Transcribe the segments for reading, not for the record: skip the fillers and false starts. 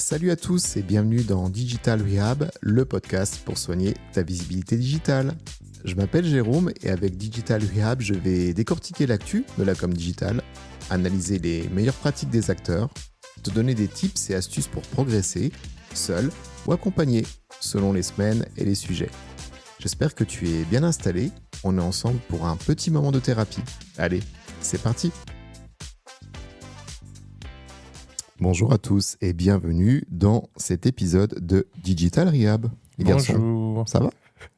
Salut à tous et bienvenue dans Digital Rehab, le podcast pour soigner ta visibilité digitale. Je m'appelle Jérôme et avec Digital Rehab, je vais décortiquer l'actu de la com digitale, analyser les meilleures pratiques des acteurs, te donner des tips et astuces pour progresser, seul ou accompagné, selon les semaines et les sujets. J'espère que tu es bien installé, on est ensemble pour un petit moment de thérapie. Allez, c'est parti! Bonjour à tous et bienvenue dans cet épisode de Digital Rehab. Les garçons, Bonjour. ça va?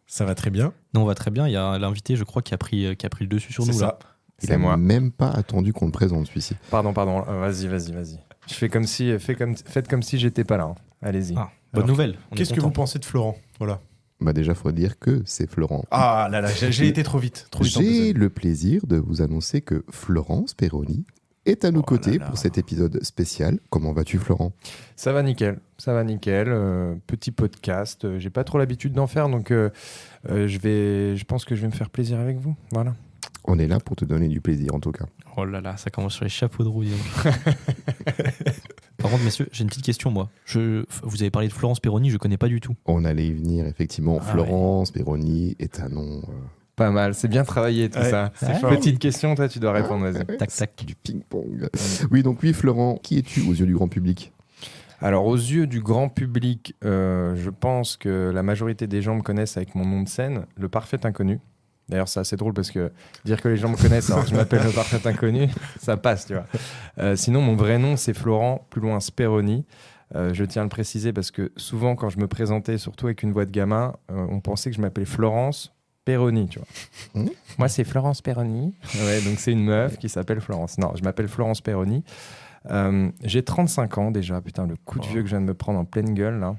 Ça va très bien. Non, on va très bien. Il y a l'invité, je crois, qui a pris le dessus sur C'est nous. ça. Là. Il C'est a moi. même pas attendu qu'on le présente celui-ci. Pardon. Vas-y. Je fais comme si, faites comme si j'étais pas là. Hein. Allez-y. Ah, bonne Alors, nouvelle. On est Qu'est-ce que content. vous pensez de Florent? Voilà. Bah déjà, il faut dire que c'est Florent. Ah là là, j'ai été trop vite. Trop vite en J'ai besogne. le plaisir de vous annoncer que Florence Perroni est à nos côtés pour cet épisode spécial. Comment vas-tu, Florent? Ça va nickel. Petit podcast. J'ai pas trop l'habitude d'en faire, donc je pense que je vais me faire plaisir avec vous. Voilà. On est là pour te donner du plaisir, en tout cas. Oh là là, ça commence sur les chapeaux de roue. dis donc. Par contre, messieurs, j'ai une petite question, moi. Vous avez parlé de Florence Perroni, je connais pas du tout. On allait y venir, effectivement. Ah Florence Perroni est un nom Pas mal. C'est bien travaillé tout Ouais, ça. c'est Ouais. fort. Petite question, toi, tu dois répondre. Vas-y. Tac, tac. du ping-pong. Oui, donc oui, Florent, qui es-tu aux yeux du grand public? Alors, aux yeux du grand public, je pense que la majorité des gens me connaissent avec mon nom de scène, le Parfait Inconnu. D'ailleurs, c'est assez drôle parce que dire que les gens me connaissent alors que je m'appelle le Parfait Inconnu, ça passe, tu vois. Sinon, mon vrai nom, c'est Florent, plus loin Speroni. Je tiens à le préciser parce que souvent, quand je me présentais, surtout avec une voix de gamin, on pensait que je m'appelais Florence Perroni, tu vois. Mmh. Moi, c'est Florence Perroni. Ouais, donc c'est une meuf qui s'appelle Florence. Non, je m'appelle Florence Perroni. J'ai 35 ans déjà, putain, le coup de vieux que je viens de me prendre en pleine gueule là.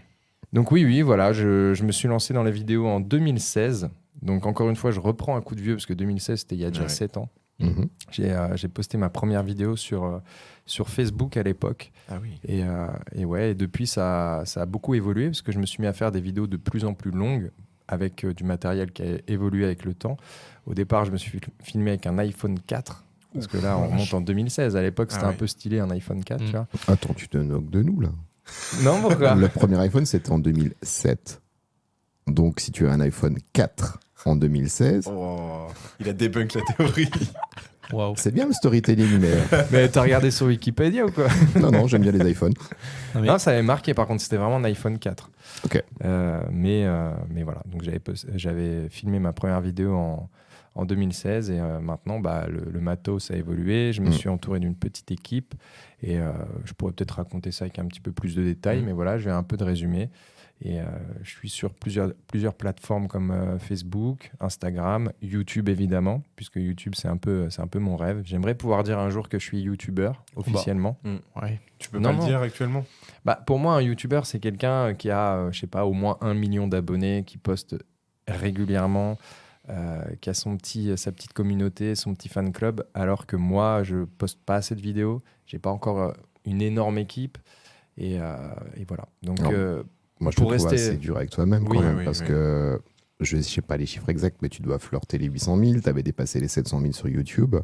Donc oui, voilà, je me suis lancé dans la vidéo en 2016. Donc encore une fois, je reprends un coup de vieux parce que 2016, c'était il y a déjà Ouais. 7 ans. Mhm. J'ai posté ma première vidéo sur Facebook à l'époque. Ah oui. Et depuis, ça a beaucoup évolué parce que je me suis mis à faire des vidéos de plus en plus longues avec du matériel qui a évolué avec le temps. Au départ, je me suis filmé avec un iPhone 4. Parce que là, on remonte en 2016. À l'époque, c'était Ah un ouais. peu stylé, un iPhone 4, tu vois. Attends, tu te moques de nous, là. Non, pourquoi? Le premier iPhone, c'était en 2007. Donc, si tu as un iPhone 4 en 2016, Oh, il a débunk la théorie. Waouh. c'est bien le storytelling, mais... Mais t'as regardé sur Wikipédia ou quoi? non, j'aime bien les iPhones. Non, mais- Non, ça avait marqué, par contre, c'était vraiment un iPhone 4. Ok. Mais voilà, donc j'avais filmé ma première vidéo en 2016 et maintenant, le matos a évolué. Je me suis entouré d'une petite équipe et je pourrais peut-être raconter ça avec un petit peu plus de détails, mais voilà, je vais un peu de résumé. Et je suis sur plusieurs plateformes comme Facebook, Instagram, YouTube évidemment, puisque YouTube c'est un peu mon rêve. J'aimerais pouvoir dire un jour que je suis YouTubeur officiellement. Ouais. Tu peux Non, pas non. le dire actuellement? Pour moi, un YouTuber c'est quelqu'un qui a, je sais pas, au moins 1 million d'abonnés, qui poste régulièrement, qui a sa petite communauté, son petit fan club, alors que moi je poste pas assez de vidéos, j'ai pas encore une énorme équipe et voilà. Donc Non. Moi, je te Pour trouve rester- assez dur avec toi-même quand Oui, même, oui, parce oui. que je sais pas les chiffres exacts, mais tu dois flirter les 800 000, tu avais dépassé les 700 000 sur YouTube.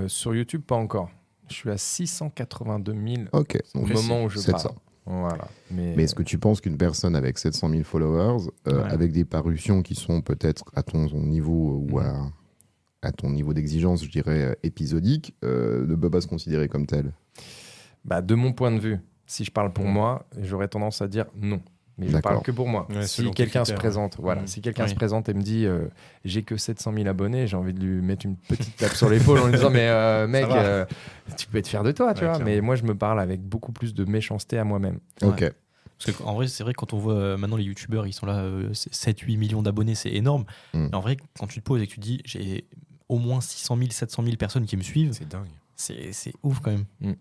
sur YouTube, pas encore. Je suis à 682 000 Ok, au donc moment où je 700. parle. Voilà. Mais Mais est-ce que tu penses qu'une personne avec 700 000 followers, Ouais. avec des parutions qui sont peut-être à ton niveau ou à ton niveau d'exigence, je dirais, épisodique, ne peut pas se considérer comme tel? de mon point de vue, si je parle pour moi, j'aurais tendance à dire non. Mais je D'accord. parle que pour moi. Ouais, Si selon tes quelqu'un se critères, présente, voilà, Mhm. si quelqu'un Oui. se présente et me dit j'ai que 700 000 abonnés, j'ai envie de lui mettre une petite tape sur l'épaule en lui disant mais mec, va. tu peux être fier de toi, tu Ouais, vois. clairement. Mais moi, je me parle avec beaucoup plus de méchanceté à moi-même. Ok. Ouais. Parce qu'en vrai, c'est vrai, quand on voit maintenant les youtubeurs, ils sont là, 7-8 millions d'abonnés, c'est énorme. Mm. Et en vrai, quand tu te poses et que tu te dis, j'ai au moins 600 000, 700 000 personnes qui me suivent, C'est dingue. c'est ouf quand même.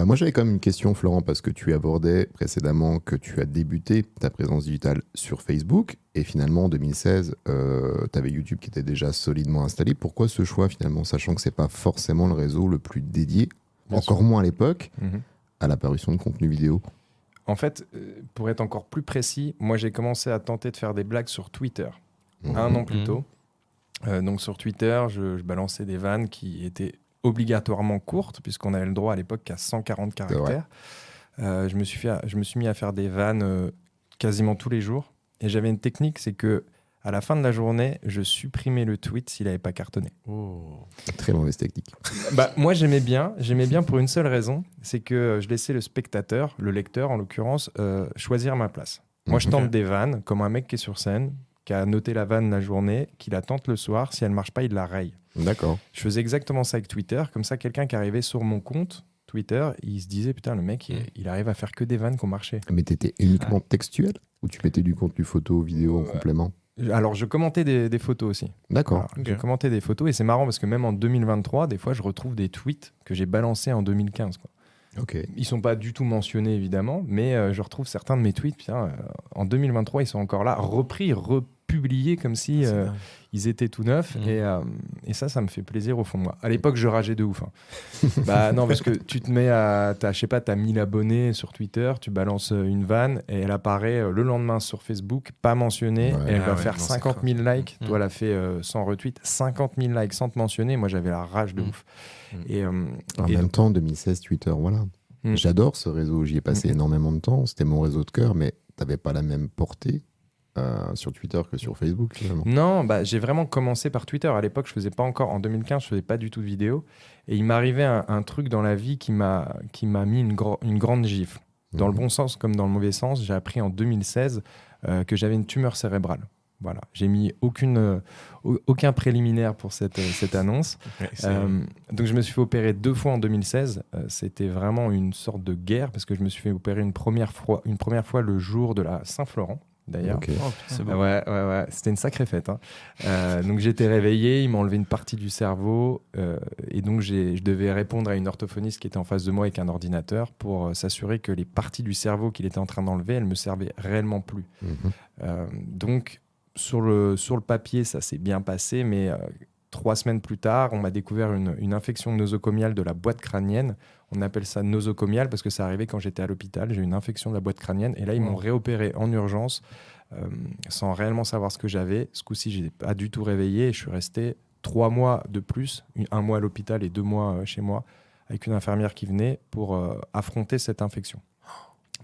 Moi, j'avais quand même une question, Florent, parce que tu abordais précédemment que tu as débuté ta présence digitale sur Facebook et finalement, en 2016, tu avais YouTube qui était déjà solidement installé. Pourquoi ce choix, finalement, sachant que c'est pas forcément le réseau le plus dédié, Bien encore moins à l'époque, Mhm. à l'apparition de contenu vidéo? En fait, pour être encore plus précis, moi, j'ai commencé à tenter de faire des blagues sur Twitter. Un an plus Mhm. tôt. Donc sur Twitter, je balançais des vannes qui étaient obligatoirement courtes, puisqu'on avait le droit à l'époque qu'à 140 caractères. je me suis mis à faire des vannes quasiment tous les jours. Et j'avais une technique, c'est que à la fin de la journée, je supprimais le tweet s'il n'avait pas cartonné. Oh. Très mauvaise technique. Moi, j'aimais bien pour une seule raison, c'est que je laissais le spectateur, le lecteur en l'occurrence, choisir ma place. Moi, je tente des vannes, comme un mec qui est sur scène, qui a noté la vanne la journée, qui la tente le soir. Si elle ne marche pas, il la raye. D'accord. Je faisais exactement ça avec Twitter. Comme ça, quelqu'un qui arrivait sur mon compte Twitter, il se disait, putain, le mec, il arrive à faire que des vannes qui ont marché. Mais t'étais uniquement textuel ou tu mettais du contenu photo, vidéo en complément? Alors, je commentais des photos aussi. D'accord. Alors, je commentais des photos et c'est marrant parce que même en 2023, des fois, je retrouve des tweets que j'ai balancés en 2015. Quoi. Ok. Ils sont pas du tout mentionnés, évidemment, mais je retrouve certains de mes tweets. Putain, en 2023, ils sont encore là, repris, republiés comme si ils étaient tout neufs. Et ça me fait plaisir au fond de moi. À l'époque, je rageais de ouf. Bah non, parce que tu te mets à... Je sais pas, t'as 1000 abonnés sur Twitter, tu balances une vanne et elle apparaît le lendemain sur Facebook, pas mentionnée. Ouais. Et elle va ouais, faire non, 50 000 likes. Toi, elle a fait 100 retweets. 50 000 likes sans te mentionner. Moi, j'avais la rage de ouf. Et, En et même donc- temps, 2016, Twitter, voilà. J'adore ce réseau. J'y ai passé énormément de temps. C'était mon réseau de cœur, mais t'avais pas la même portée sur Twitter que sur Facebook, finalement. Non, j'ai vraiment commencé par Twitter. À l'époque, je faisais pas encore. En 2015, je faisais pas du tout de vidéo. Et il m'arrivait un truc dans la vie qui m'a mis une grande gifle. Dans le bon sens comme dans le mauvais sens. J'ai appris en 2016 que j'avais une tumeur cérébrale. Voilà. J'ai mis aucun préliminaire pour cette annonce. Donc, je me suis fait opérer 2 fois en 2016. C'était vraiment une sorte de guerre parce que je me suis fait opérer une première fois le jour de la Saint-Florent. D'ailleurs. Ok. C'est beau. Ouais. C'était une sacrée fête. Donc j'étais réveillé, il m'a enlevé une partie du cerveau et donc je devais répondre à une orthophoniste qui était en face de moi avec un ordinateur pour s'assurer que les parties du cerveau qu'il était en train d'enlever, elles me servaient réellement plus. Donc sur le papier, ça s'est bien passé, mais 3 semaines plus tard, on m'a découvert une infection nosocomiale de la boîte crânienne. On appelle ça nosocomiale parce que ça arrivait quand j'étais à l'hôpital. J'ai eu une infection de la boîte crânienne et là, ils m'ont réopéré en urgence sans réellement savoir ce que j'avais. Ce coup-ci, je n'ai pas du tout réveillé et je suis resté 3 mois de plus, 1 mois à l'hôpital et 2 mois chez moi, avec une infirmière qui venait pour affronter cette infection.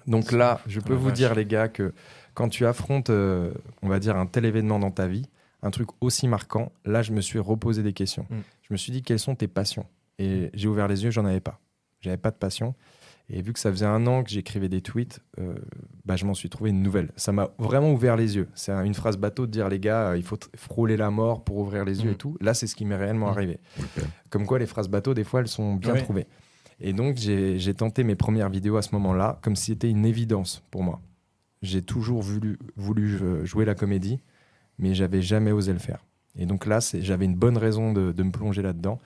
Donc là, je peux vous dire, les gars, que quand tu affrontes, on va dire, un tel événement dans ta vie, un truc aussi marquant, là, je me suis reposé des questions. Je me suis dit, quelles sont tes passions? Et j'ai ouvert les yeux, j'en avais pas. J'avais pas de passion. Et vu que ça faisait 1 an que j'écrivais des tweets, je m'en suis trouvé une nouvelle. Ça m'a vraiment ouvert les yeux. C'est une phrase bateau de dire, les gars, il faut frôler la mort pour ouvrir les yeux et tout. Là, c'est ce qui m'est réellement arrivé. Comme quoi, les phrases bateau, des fois, elles sont bien trouvées. Et donc, j'ai tenté mes premières vidéos à ce moment-là, comme si c'était une évidence pour moi. J'ai toujours voulu jouer la comédie, mais j'avais jamais osé le faire. Et donc là, j'avais une bonne raison de me plonger là-dedans.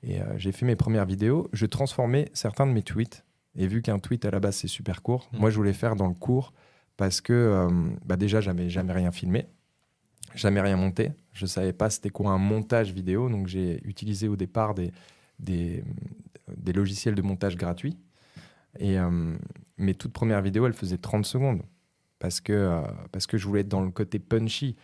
Et j'ai fait mes premières vidéos. Je transformais certains de mes tweets. Et vu qu'un tweet, à la base, c'est super court, moi, je voulais faire dans le court parce que déjà, j'avais jamais rien filmé, jamais rien monté. Je savais pas c'était quoi un montage vidéo. Donc, j'ai utilisé au départ des logiciels de montage gratuits. Et mes toutes premières vidéos, elles faisaient 30 secondes parce que je voulais être dans le côté punchy.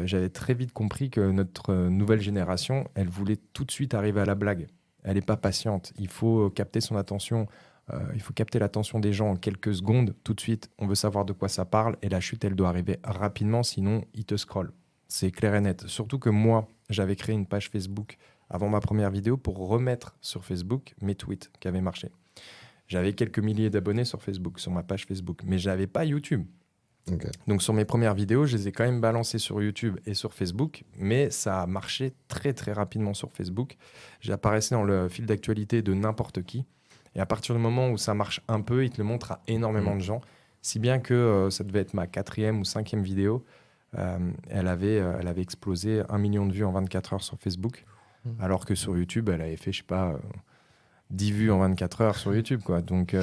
J'avais très vite compris que notre nouvelle génération, elle voulait tout de suite arriver à la blague. Elle n'est pas patiente. Il faut capter son attention. Il faut capter l'attention des gens en quelques secondes. Tout de suite, on veut savoir de quoi ça parle. Et la chute, elle doit arriver rapidement, sinon, ils te scrollent. C'est clair et net. Surtout que moi, j'avais créé une page Facebook avant ma première vidéo pour remettre sur Facebook mes tweets qui avaient marché. J'avais quelques milliers d'abonnés sur Facebook, sur ma page Facebook, mais je n'avais pas YouTube. Okay. Donc sur mes premières vidéos, je les ai quand même balancées sur YouTube et sur Facebook, mais ça a marché très très rapidement sur Facebook. J'apparaissais dans le fil d'actualité de n'importe qui. Et à partir du moment où ça marche un peu, il te le montre à énormément de gens. Si bien que ça devait être ma 4e ou 5e vidéo, elle avait explosé 1 million de vues en 24 heures sur Facebook, alors que sur YouTube, elle avait fait, 10 vues en 24 heures sur YouTube, quoi. Donc,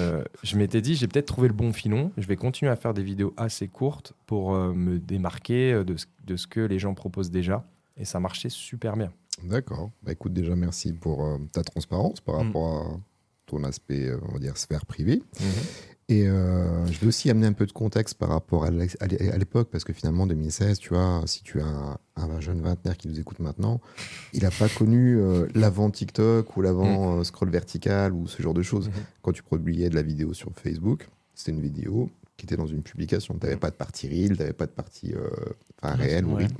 je m'étais dit, j'ai peut-être trouvé le bon filon. Je vais continuer à faire des vidéos assez courtes pour me démarquer de ce que les gens proposent déjà. Et ça marchait super bien. D'accord. Écoute, déjà, merci pour ta transparence par rapport à ton aspect, on va dire, sphère privée. Et je vais aussi amener un peu de contexte par rapport à l'époque, parce que finalement, 2016, tu vois, si tu as un jeune vingtenaire qui nous écoute maintenant, il n'a pas connu l'avant TikTok ou l'avant scroll vertical ou ce genre de choses. Quand tu publiais de la vidéo sur Facebook, c'était une vidéo qui était dans une publication. Tu n'avais pas de partie reel, tu n'avais pas de partie réelle ou Ouais. reel.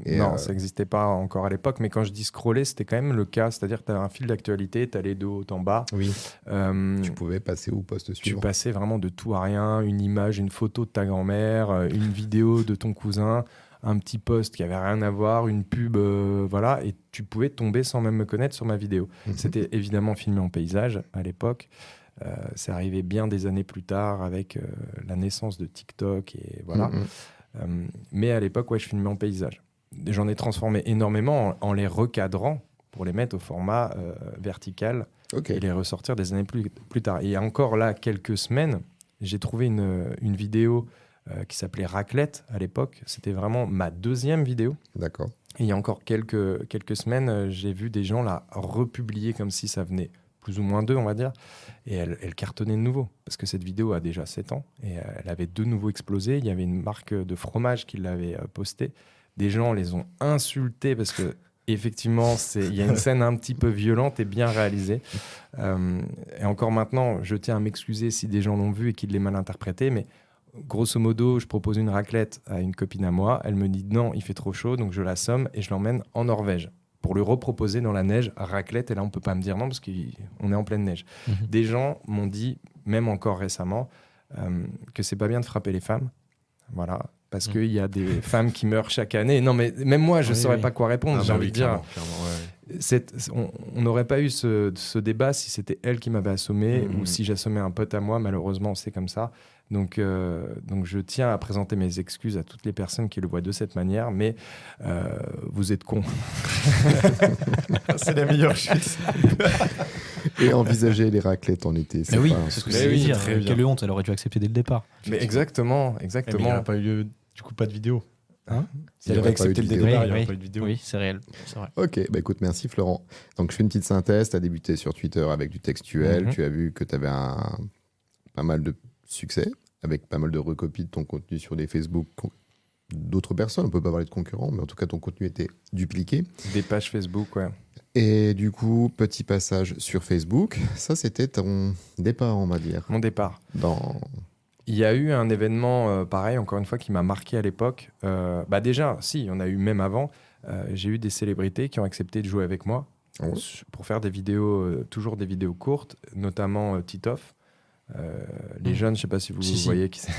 Et, Non, ça n'existait pas encore à l'époque, mais quand je dis scroller, c'était quand même le cas. C'est-à-dire que tu as un fil d'actualité, tu allais de haut en bas. oui, Euh, tu pouvais passer au poste tu suivant. passais vraiment de tout à rien, une image, une photo de ta grand-mère, une vidéo de ton cousin, un petit post qui avait rien à voir, une pub, voilà, et tu pouvais tomber sans même me connaître sur ma vidéo. Mhm. C'était évidemment filmé en paysage à l'époque. C'est arrivé bien des années plus tard avec la naissance de TikTok et voilà. Mais à l'époque, ouais, je filmais en paysage. J'en ai transformé énormément en les recadrant pour les mettre au format vertical Ok. et les ressortir des années plus tard. Et encore là, quelques semaines, j'ai trouvé une vidéo qui s'appelait Raclette à l'époque. C'était vraiment ma deuxième vidéo. D'accord. Et il y a encore quelques semaines, j'ai vu des gens la republier comme si ça venait plus ou moins d'eux, on va dire. Et elle cartonnait de nouveau. Parce que cette vidéo a déjà 7 ans. Et elle avait de nouveau explosé. Il y avait une marque de fromage qui l'avait postée. Des gens les ont insultés parce que effectivement, il y a une scène un petit peu violente et bien réalisée. Et encore maintenant, je tiens à m'excuser si des gens l'ont vu et qu'ils l'aient mal interprété, mais grosso modo, je propose une raclette à une copine à moi. Elle me dit non, il fait trop chaud, donc je l'assomme et je l'emmène en Norvège pour lui reproposer dans la neige raclette. Et là, on peut pas me dire non parce qu'on est en pleine neige. Des gens m'ont dit, même encore récemment, que c'est pas bien de frapper les femmes. Voilà. Parce qu'il y a des femmes qui meurent chaque année. Non, mais même moi, je ne saurais pas quoi répondre. J'ai envie de dire. On n'aurait pas eu ce débat si c'était elle qui m'avait assommé ou si j'assommais un pote à moi. Malheureusement, c'est comme ça. Donc, je tiens à présenter mes excuses à toutes les personnes qui le voient de cette manière. Mais vous êtes cons. C'est la meilleure chute. Et envisager les raclettes en été, c'est Mais oui, pas un c'est ce que souci. je oui, veux dire. très bien. Quelle honte, elle aurait dû accepter dès le départ. Mais exactement. Mais il n'y a pas eu, du coup, pas de vidéo. Hein Si elle Il y avait aurait pas eu accepté de le vidéo. départ, Oui, il n'y aurait oui. pas eu de vidéo. Oui, c'est réel. C'est vrai. Ok, bah écoute, merci Florent. Donc je fais une petite synthèse. Tu as débuté sur Twitter avec du textuel. Mhm. Tu as vu que tu avais pas mal de succès, avec pas mal de recopies de ton contenu sur des Facebook d'autres personnes. On peut pas parler de concurrents, mais en tout cas, ton contenu était dupliqué. Des pages Facebook, ouais. Et du coup, petit passage sur Facebook. Ça, c'était ton départ, on va dire. Mon départ. Dans... Il y a eu un événement, pareil, encore une fois, qui m'a marqué à l'époque. Déjà, si, il y en a eu même avant. J'ai eu des célébrités qui ont accepté de jouer avec moi Oh. pour faire des vidéos, toujours des vidéos courtes, notamment Titoff. Les jeunes, je ne sais pas si vous Si. voyez qui c'est.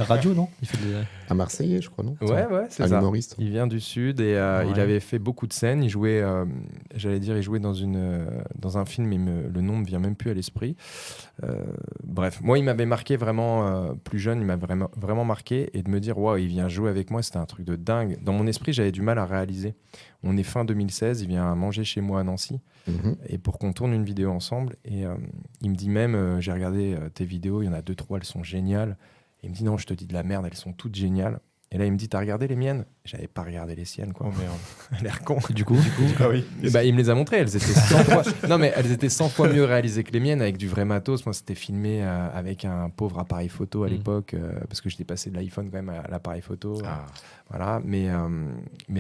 Radio, non Il fait des... À Marseillais, je crois, non? Ouais, c'est Un ça. humoriste. Il vient du Sud et Ouais. il avait fait beaucoup de scènes. Il jouait, il jouait dans un film, le nom ne me vient même plus à l'esprit. Bref, moi, il m'avait marqué vraiment plus jeune, il m'a vraiment marqué. Et de me dire, waouh, il vient jouer avec moi, c'était un truc de dingue. Dans mon esprit, j'avais du mal à réaliser. On est fin 2016, il vient manger chez moi à Nancy. Mhm. Et pour qu'on tourne une vidéo ensemble. Et il me dit même, j'ai regardé tes vidéos, il y en a 2-3, elles sont géniales. Et il me dit, non, je te dis de la merde, elles sont toutes géniales. Et là, il me dit, t'as regardé les miennes? J'avais pas regardé les siennes, quoi. Oh merde. Elle a l'air con. Du coup, Ah oui. Et bah, il me les a montrées, elles étaient 100 fois... Non, mais elles étaient 100 fois mieux réalisées que les miennes, avec du vrai matos. Moi, c'était filmé avec un pauvre appareil photo à l'époque, parce que j'étais passé de l'iPhone quand même à l'appareil photo. Ah. Voilà, mais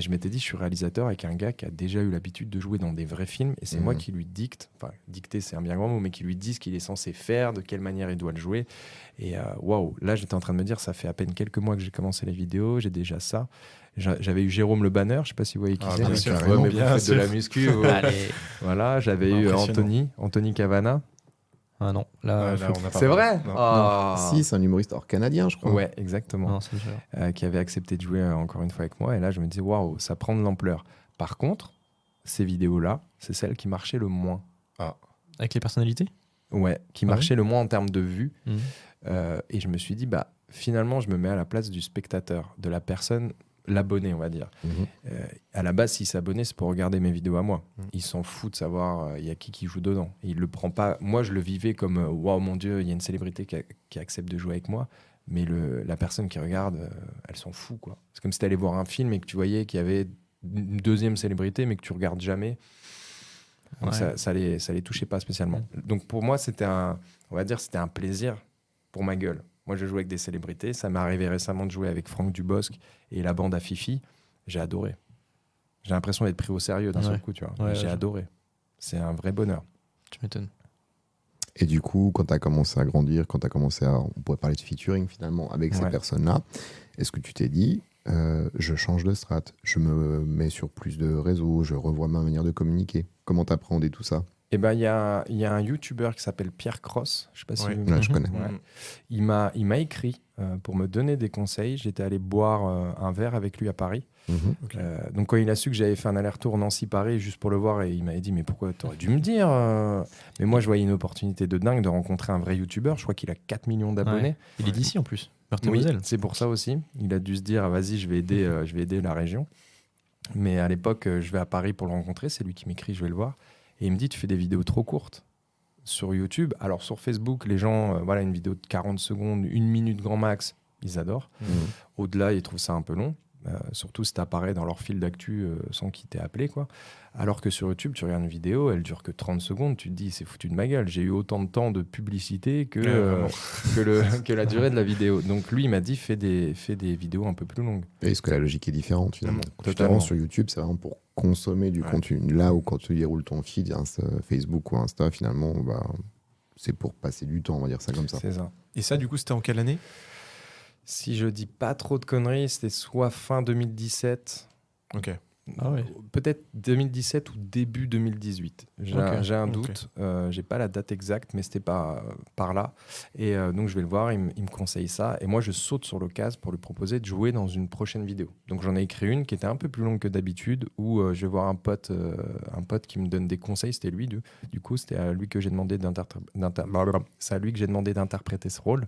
je m'étais dit, je suis réalisateur avec un gars qui a déjà eu l'habitude de jouer dans des vrais films, et c'est moi qui lui dicte, enfin, dicter c'est un bien grand mot, mais qui lui dit ce qu'il est censé faire, de quelle manière il doit le jouer. Et waouh, là j'étais en train de me dire, ça fait à peine quelques mois que j'ai commencé les vidéos, j'ai déjà ça. J'avais eu Jérôme Le Banner, je sais pas si vous voyez qui Ah, c'est. bien mais sûr, ouais, mais bien vous faites sûr. de la muscu. allez. Voilà, j'avais eu Impressionnant. Anthony Cavana. Ah non, là, Ouais, là, on a pas C'est parlé. vrai? Non. Ah. Si, c'est un humoriste hors canadien, je crois. Ouais, exactement. non, c'est sûr. Qui avait accepté de jouer encore une fois avec moi. Et là, je me disais, waouh, ça prend de l'ampleur. Par contre, ces vidéos-là, c'est celles qui marchaient le moins. Avec les personnalités Ouais, qui Ah ouais marchaient le moins en termes de vues. Mhm. Et je me suis dit, bah, finalement, je me mets à la place du spectateur, de la personne, l'abonné, on va dire. Mhm. À la base, s'il s'abonnait, c'est pour regarder mes vidéos à moi. Mhm. Il s'en fout de savoir il y a qui joue dedans. Et il le prend pas. Moi, je le vivais comme, waouh, mon Dieu, il y a une célébrité qui accepte de jouer avec moi. Mais la personne qui regarde, elle s'en fout, quoi. C'est comme si tu allais voir un film et que tu voyais qu'il y avait une deuxième célébrité, mais que tu regardes jamais. Donc Ouais. ça les touchait pas spécialement. Donc pour moi, c'était un plaisir pour ma gueule. Moi, je jouais avec des célébrités. Ça m'est arrivé récemment de jouer avec Franck Dubosc et la bande à Fifi. J'ai adoré. J'ai l'impression d'être pris au sérieux d'un seul coup, tu vois. Ouais, J'ai ouais, adoré. C'est un vrai bonheur. Tu m'étonnes. Et du coup, quand tu as commencé à grandir, quand tu as commencé à... On pourrait parler de featuring finalement avec ces Ouais. personnes-là. Est-ce que tu t'es dit, je change de strat, je me mets sur plus de réseaux, je revois ma manière de communiquer? Comment t'appréhendais tout ça? Et ben, il y a un YouTuber qui s'appelle Pierre Cross. Je sais pas si Ouais. vous- Là, je connais. Ouais. Il m'a écrit pour me donner des conseils. J'étais allé boire un verre avec lui à Paris. Mhm. Donc quand il a su que j'avais fait un aller-retour Nancy-Paris juste pour le voir, et il m'avait dit mais pourquoi t'aurais dû me dire Mais moi je voyais une opportunité de dingue de rencontrer un vrai YouTuber. Je crois qu'il a 4 millions d'abonnés. Ouais. Il est d'ici en plus, Oui, Meurthe-et-Moselle. c'est pour ça aussi. Il a dû se dire vas-y je vais aider la région. Mais à l'époque je vais à Paris pour le rencontrer. C'est lui qui m'écrit, je vais le voir. Et il me dit tu fais des vidéos trop courtes sur YouTube. Alors sur Facebook les gens, voilà, une vidéo de 40 secondes, 1 minute grand max, ils adorent. Mhm. Au-delà, ils trouvent ça un peu long. Surtout si tu apparais dans leur fil d'actu sans qu'ils t'aient appelé, quoi. Alors que sur YouTube, tu regardes une vidéo, elle dure que 30 secondes, tu te dis, c'est foutu de ma gueule, j'ai eu autant de temps de publicité que, que la durée de la vidéo. Donc lui, il m'a dit, fais des vidéos un peu plus longues. Est-ce que la logique est différente finalement? Quand tu te Totalement. rends sur YouTube, c'est vraiment pour consommer du contenu. Là où quand tu déroules ton feed, Facebook ou Insta, finalement, bah, c'est pour passer du temps, on va dire ça comme ça. C'est ça. Et ça, du coup, c'était en quelle année? Si je dis pas trop de conneries, c'était soit fin 2017, Ok. Ah ouais. peut-être 2017 ou début 2018. J'ai un doute. J'ai pas la date exacte, mais c'était par là. Et donc je vais le voir, il me conseille ça. Et moi, je saute sur l'occasion pour lui proposer de jouer dans une prochaine vidéo. Donc j'en ai écrit une qui était un peu plus longue que d'habitude, où je vais voir un pote qui me donne des conseils. C'était lui, du coup, c'était à lui que j'ai demandé d'interpréter ce rôle.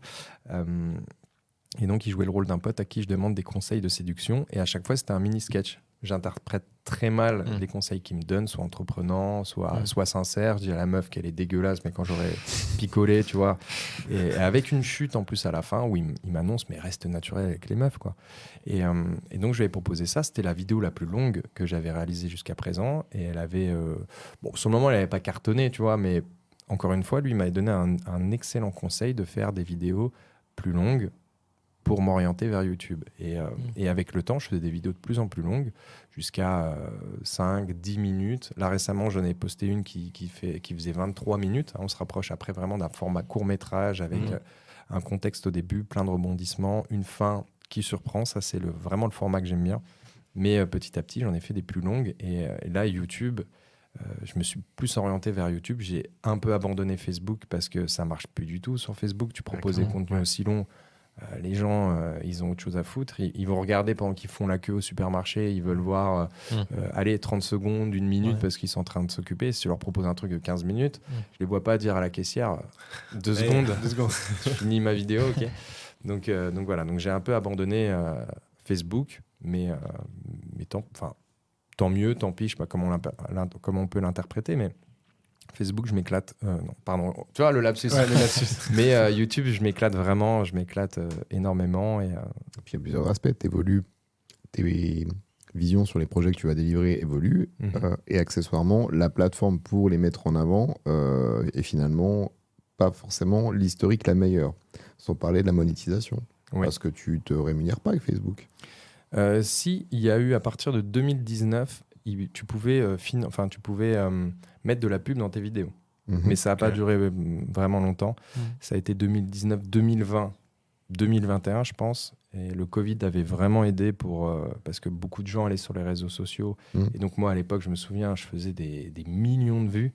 Et donc, il jouait le rôle d'un pote à qui je demande des conseils de séduction. Et à chaque fois, c'était un mini-sketch. J'interprète très mal les conseils qu'il me donne, soit entreprenants, soit sincères. Je dis à la meuf qu'elle est dégueulasse, mais quand j'aurais picolé, tu vois. Et avec une chute en plus à la fin où il m'annonce, mais reste naturel avec les meufs, quoi. Et donc, je lui ai proposé ça. C'était la vidéo la plus longue que j'avais réalisée jusqu'à présent. Et elle avait... Bon, sur le moment, elle n'avait pas cartonné, tu vois, mais encore une fois, lui, il m'avait donné un excellent conseil de faire des vidéos plus longues pour m'orienter vers YouTube. Et avec le temps, je faisais des vidéos de plus en plus longues, jusqu'à 5-10 minutes. Là, récemment, j'en ai posté une qui faisait 23 minutes. On se rapproche après vraiment d'un format court-métrage, avec un contexte au début, plein de rebondissements, une fin qui surprend. Ça, c'est vraiment le format que j'aime bien. Mais petit à petit, j'en ai fait des plus longues. Et là, YouTube... je me suis plus orienté vers YouTube. J'ai un peu abandonné Facebook parce que ça marche plus du tout sur Facebook. Tu proposes des contenus aussi longs. Les gens, ils ont autre chose à foutre. Ils vont regarder pendant qu'ils font la queue au supermarché. Ils veulent voir, allez, 30 secondes, 1 minute, parce qu'ils sont en train de s'occuper. Si tu leur proposes un truc de 15 minutes, je les vois pas dire à la caissière 2 secondes, je finis ma vidéo, ok. Donc voilà. Donc j'ai un peu abandonné Facebook, mais tant mieux, tant pis. Je sais pas comment on peut l'interpréter, mais Facebook, je m'éclate. Non, pardon. Tu vois, le lapsus. Ouais, le lapsus. Mais YouTube, je m'éclate vraiment. Je m'éclate énormément. Et puis il y a plusieurs aspects. Tes visions sur les projets que tu vas délivrer évoluent. Et accessoirement, la plateforme pour les mettre en avant est finalement pas forcément l'historique la meilleure. Sans parler de la monétisation. Oui. Parce que tu te rémunères pas avec Facebook. Si, il y a eu à partir de 2019, tu pouvais mettre de la pub dans tes vidéos. Mais ça n'a pas duré vraiment longtemps. Ça a été 2019, 2020, 2021, je pense. Et le Covid avait vraiment aidé parce que beaucoup de gens allaient sur les réseaux sociaux. Et donc moi, à l'époque, je me souviens, je faisais des millions de vues.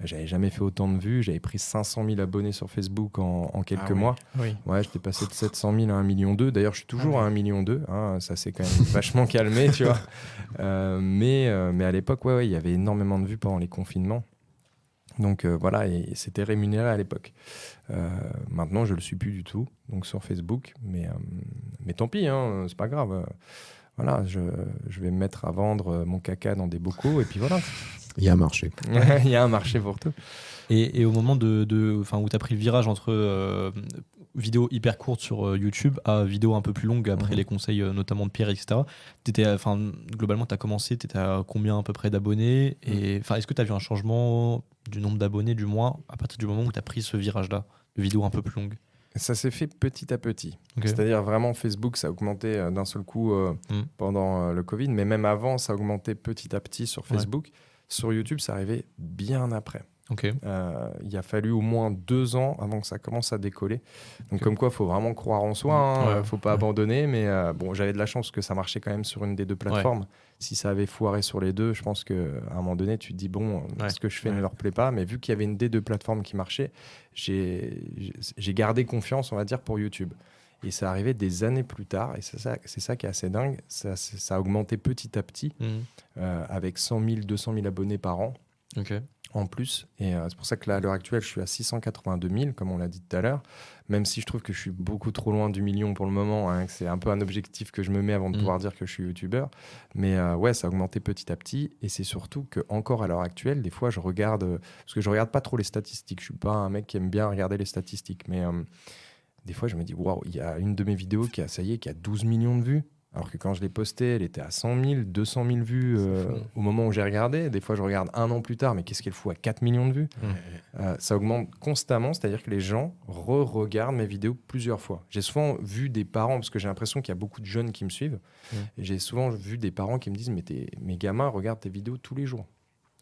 J'avais jamais fait autant de vues. J'avais pris 500 000 abonnés sur Facebook en quelques mois. Oui. Ouais, j'étais passé de 700 000 à 1,2 million. D'ailleurs, je suis toujours à 1,2 million. Hein, ça s'est quand même vachement calmé, tu vois. Mais à l'époque, ouais, il y avait énormément de vues pendant les confinements. Donc voilà, et c'était rémunéré à l'époque. Maintenant, je le suis plus du tout, donc sur Facebook. Mais tant pis, hein, c'est pas grave. Voilà, je vais me mettre à vendre mon caca dans des bocaux, et puis voilà. Il y a un marché. Il y a un marché pour tout. Et au moment où tu as pris le virage entre vidéo hyper courte sur YouTube à vidéo un peu plus longue après les conseils notamment de Pierre, etc. Globalement, tu as commencé, tu étais à combien à peu près d'abonnés? Et est-ce que tu as vu un changement du nombre d'abonnés, du moins, à partir du moment où tu as pris ce virage-là, de vidéo un peu plus longue? Ça s'est fait petit à petit. Okay. C'est-à-dire vraiment Facebook, ça a augmenté d'un seul coup pendant le Covid, mais même avant, ça a augmenté petit à petit sur Facebook. Ouais. Sur YouTube, ça arrivait bien après. Ok. Il a fallu au moins 2 ans avant que ça commence à décoller. Donc comme quoi, il faut vraiment croire en soi, il ne faut pas abandonner. Mais bon, j'avais de la chance que ça marchait quand même sur une des deux plateformes. Si ça avait foiré sur les deux, je pense qu'à un moment donné, tu te dis, bon, ce que je fais ne leur plaît pas. Mais vu qu'il y avait une des deux plateformes qui marchait, j'ai gardé confiance, on va dire, pour YouTube. Et ça arrivait des années plus tard, et c'est ça qui est assez dingue. Ça a augmenté petit à petit, avec 100 000, 200 000 abonnés par an. Ok. En plus, et c'est pour ça que là, à l'heure actuelle, je suis à 682 000, comme on l'a dit tout à l'heure, même si je trouve que je suis beaucoup trop loin du million pour le moment, que c'est un peu un objectif que je me mets avant de pouvoir dire que je suis youtubeur, mais ça a augmenté petit à petit, et c'est surtout que encore à l'heure actuelle, des fois, je regarde, parce que je regarde pas trop les statistiques, je suis pas un mec qui aime bien regarder les statistiques, mais des fois, je me dis, waouh, il y a une de mes vidéos qui a 12 millions de vues. Alors que quand je l'ai postée, elle était à 100 000, 200 000 vues au moment où j'ai regardé. Des fois, je regarde 1 an plus tard, mais qu'est-ce qu'elle fout à 4 millions de vues ça augmente constamment, c'est-à-dire que les gens regardent mes vidéos plusieurs fois. J'ai souvent vu des parents, parce que j'ai l'impression qu'il y a beaucoup de jeunes qui me suivent, et j'ai souvent vu des parents qui me disent, mais mes gamins regardent tes vidéos tous les jours.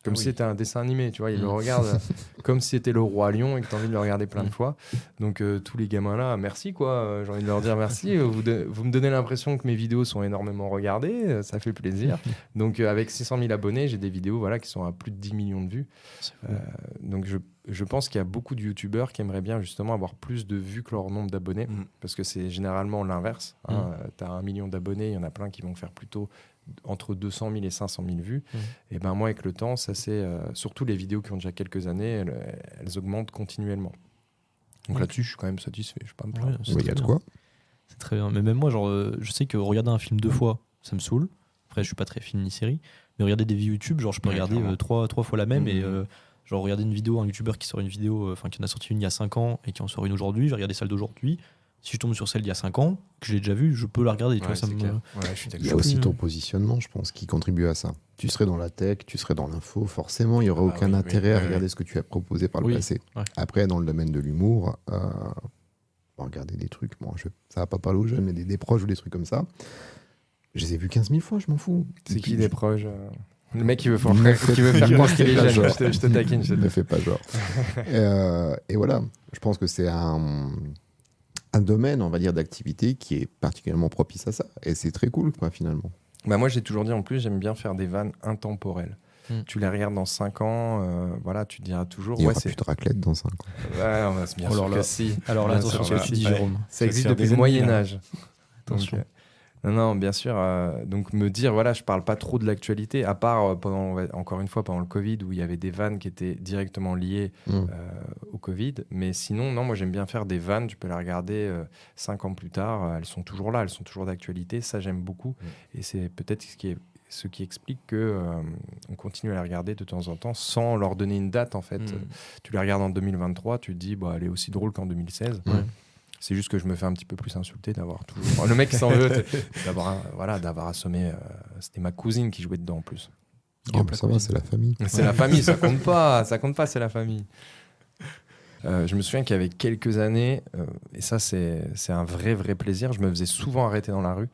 Comme si c'était un dessin animé, tu vois, ils le regardent comme si c'était le Roi Lion et que tu as envie de le regarder plein de fois. Donc tous les gamins là, merci quoi, j'ai envie de leur dire merci. Vous me donnez l'impression que mes vidéos sont énormément regardées, ça fait plaisir. Donc avec 600 000 abonnés, j'ai des vidéos qui sont à plus de 10 millions de vues. Donc je pense qu'il y a beaucoup de youtubeurs qui aimeraient bien justement avoir plus de vues que leur nombre d'abonnés, parce que c'est généralement l'inverse. Tu as 1 million d'abonnés, il y en a plein qui vont faire plutôt entre 200 000 et 500 000 vues. Et ben moi, avec le temps, ça c'est surtout les vidéos qui ont déjà quelques années, elles augmentent continuellement. Donc là-dessus, je suis quand même satisfait. Je ne vais pas me plaindre. Il y a de quoi. C'est très bien. Mais même moi, je sais que regarder un film 2 fois, ça me saoule. Après, je suis pas très film ni série. Mais regarder des vidéos YouTube, je peux regarder 3 fois la même. Et regarder une vidéo, un YouTuber qui sort une vidéo, qui en a sorti une il y a 5 ans et qui en sort une aujourd'hui, j'ai regardé celle d'aujourd'hui. Si je tombe sur celle d'il y a 5 ans, que j'ai déjà vue, je peux la regarder. Je suis il y a aussi ton positionnement, je pense, qui contribue à ça. Tu serais dans la tech, tu serais dans l'info, forcément, il n'y aurait aucun intérêt à regarder ce que tu as proposé par le passé. Après, dans le domaine de l'humour, regarder des trucs, ça va pas parler aux jeunes, mais des proches ou des trucs comme ça, je les ai vus 15 000 fois, je m'en fous. C'est qui des proches Le mec qui veut faire croire qu'il est jeune. Je te taquine. Ne fais pas genre. Et voilà, je pense que c'est un domaine, on va dire, d'activité qui est particulièrement propice à ça. Et c'est très cool, quoi, finalement. Bah moi, j'ai toujours dit, en plus, j'aime bien faire des vannes intemporelles. Tu les regardes dans 5 ans, tu te diras toujours... Il n'y aura plus de raclette dans 5 ans. Ouais, bien sûr que si. Alors là, attention ce que tu dis, Jérôme. Ça existe depuis le Moyen-Âge. Attention. Non, bien sûr. Donc me dire, je parle pas trop de l'actualité, à part encore une fois pendant le Covid où il y avait des vannes qui étaient directement liées au Covid. Mais sinon, non, moi j'aime bien faire des vannes. Tu peux les regarder 5 ans plus tard. Elles sont toujours là, elles sont toujours d'actualité. Ça, j'aime beaucoup. Et c'est peut-être ce qui explique qu'on continue à les regarder de temps en temps sans leur donner une date, en fait. Tu les regardes en 2023, tu te dis, elle est aussi drôle qu'en 2016. C'est juste que je me fais un petit peu plus insulter d'avoir toujours... Le mec qui s'en veut, d'avoir assommé... C'était ma cousine qui jouait dedans en plus. Ça va, c'est la famille. C'est la famille, ça compte pas, c'est la famille. Je me souviens qu'il y avait quelques années, et ça c'est un vrai plaisir, je me faisais souvent arrêter dans la rue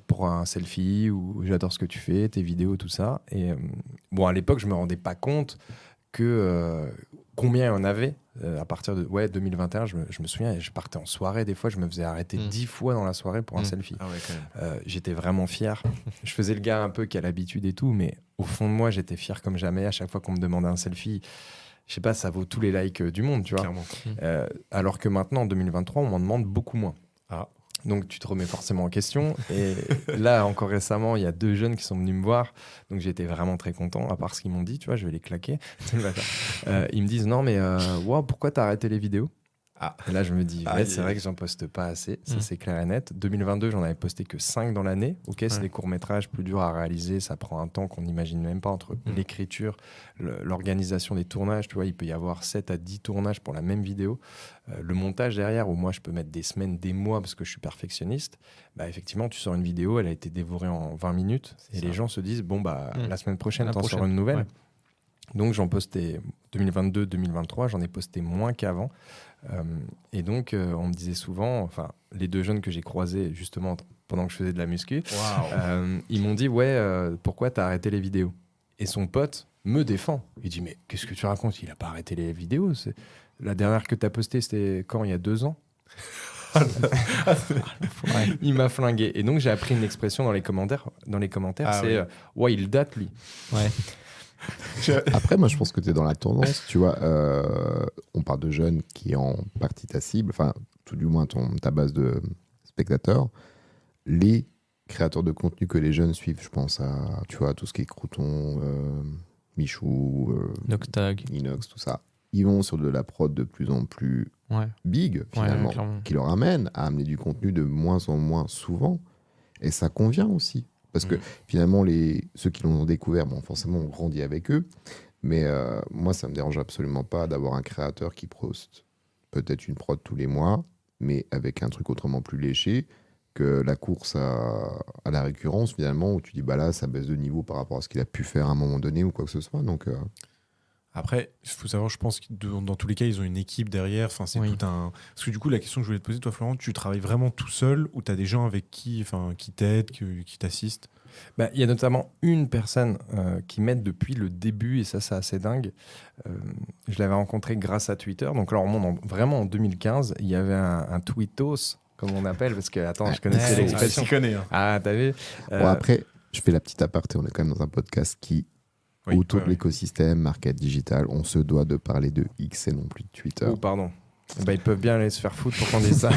pour un selfie ou j'adore ce que tu fais, tes vidéos, tout ça. Et à l'époque, je me rendais pas compte que... combien il y en avait à partir de 2021, je me souviens, je partais en soirée, des fois je me faisais arrêter 10 fois dans la soirée pour un selfie. J'étais vraiment fier. Je faisais le gars un peu qui a l'habitude et tout, mais au fond de moi j'étais fier comme jamais. À chaque fois qu'on me demandait un selfie, je sais pas, ça vaut tous les likes du monde, tu vois. Alors que maintenant en 2023 on m'en demande beaucoup moins. Donc tu te remets forcément en question. Et là, encore récemment, il y a 2 jeunes qui sont venus me voir. Donc j'étais vraiment très content, à part ce qu'ils m'ont dit, tu vois, je vais les claquer. Ils me disent, non mais pourquoi t'as arrêté les vidéos ? Et là, je me dis, c'est vrai que j'en poste pas assez, ça c'est clair et net. 2022, j'en avais posté que 5 dans l'année. Ok, c'est des courts-métrages plus durs à réaliser, ça prend un temps qu'on n'imagine même pas entre l'écriture, l'organisation des tournages. Tu vois, il peut y avoir 7 à 10 tournages pour la même vidéo. Le montage derrière, où moi je peux mettre des semaines, des mois parce que je suis perfectionniste. Effectivement, tu sors une vidéo, elle a été dévorée en 20 minutes et les gens se disent, la semaine prochaine, t'en sors une nouvelle. Donc j'en postais 2022-2023, j'en ai posté moins qu'avant. Et donc on me disait souvent, les 2 jeunes que j'ai croisés justement pendant que je faisais de la muscu, ils m'ont dit pourquoi t'as arrêté les vidéos ? Et son pote me défend. Il dit mais qu'est-ce que tu racontes? Il a pas arrêté les vidéos. La dernière que tu as postée, c'était quand? Il y a 2 ans. Il m'a flingué. Et donc j'ai appris une expression dans les commentaires. C'est ouais, il date lui. Ouais. Après, moi, je pense que tu es dans la tendance. Tu vois, on parle de jeunes qui est en partie ta cible, enfin, tout du moins ta base de spectateurs. Les créateurs de contenu que les jeunes suivent, je pense à, tu vois, tout ce qui est Crouton, Michou, Noctag. Inox, tout ça. Ils vont sur de la prod de plus en plus Ouais. big, finalement, clairement. qui leur amène à amener du contenu de moins en moins souvent. Et ça convient aussi. Parce que finalement, ceux qui l'ont découvert, bon, forcément, on grandit avec eux. Mais moi, ça ne me dérange absolument pas d'avoir un créateur qui poste peut-être une prod tous les mois, mais avec un truc autrement plus léché que la course à la récurrence, finalement, où tu dis, bah là, ça baisse de niveau par rapport à ce qu'il a pu faire à un moment donné ou quoi que ce soit. Donc, Après, il faut savoir, je pense que dans tous les cas, ils ont une équipe derrière. Enfin, c'est tout un. Parce que du coup, la question que je voulais te poser, toi, Florent, tu travailles vraiment tout seul ou tu as des gens avec qui t'aident, qui t'assistent? Bah, y a notamment une personne qui m'aide depuis le début, et ça, c'est assez dingue. Je l'avais rencontré grâce à Twitter. Donc là, on remonte vraiment en 2015. Il y avait un tweetos, comme on appelle, parce que, attends, je connaissais l'expression. Tu connais. Hein. Ah, t'as vu bon, après, je fais la petite aparté. On est quand même dans un podcast qui, autour de l'écosystème, market digital, on se doit de parler de X et non plus de Twitter. Oh, pardon. Bah, ils peuvent bien aller se faire foutre pour qu'on dise ça.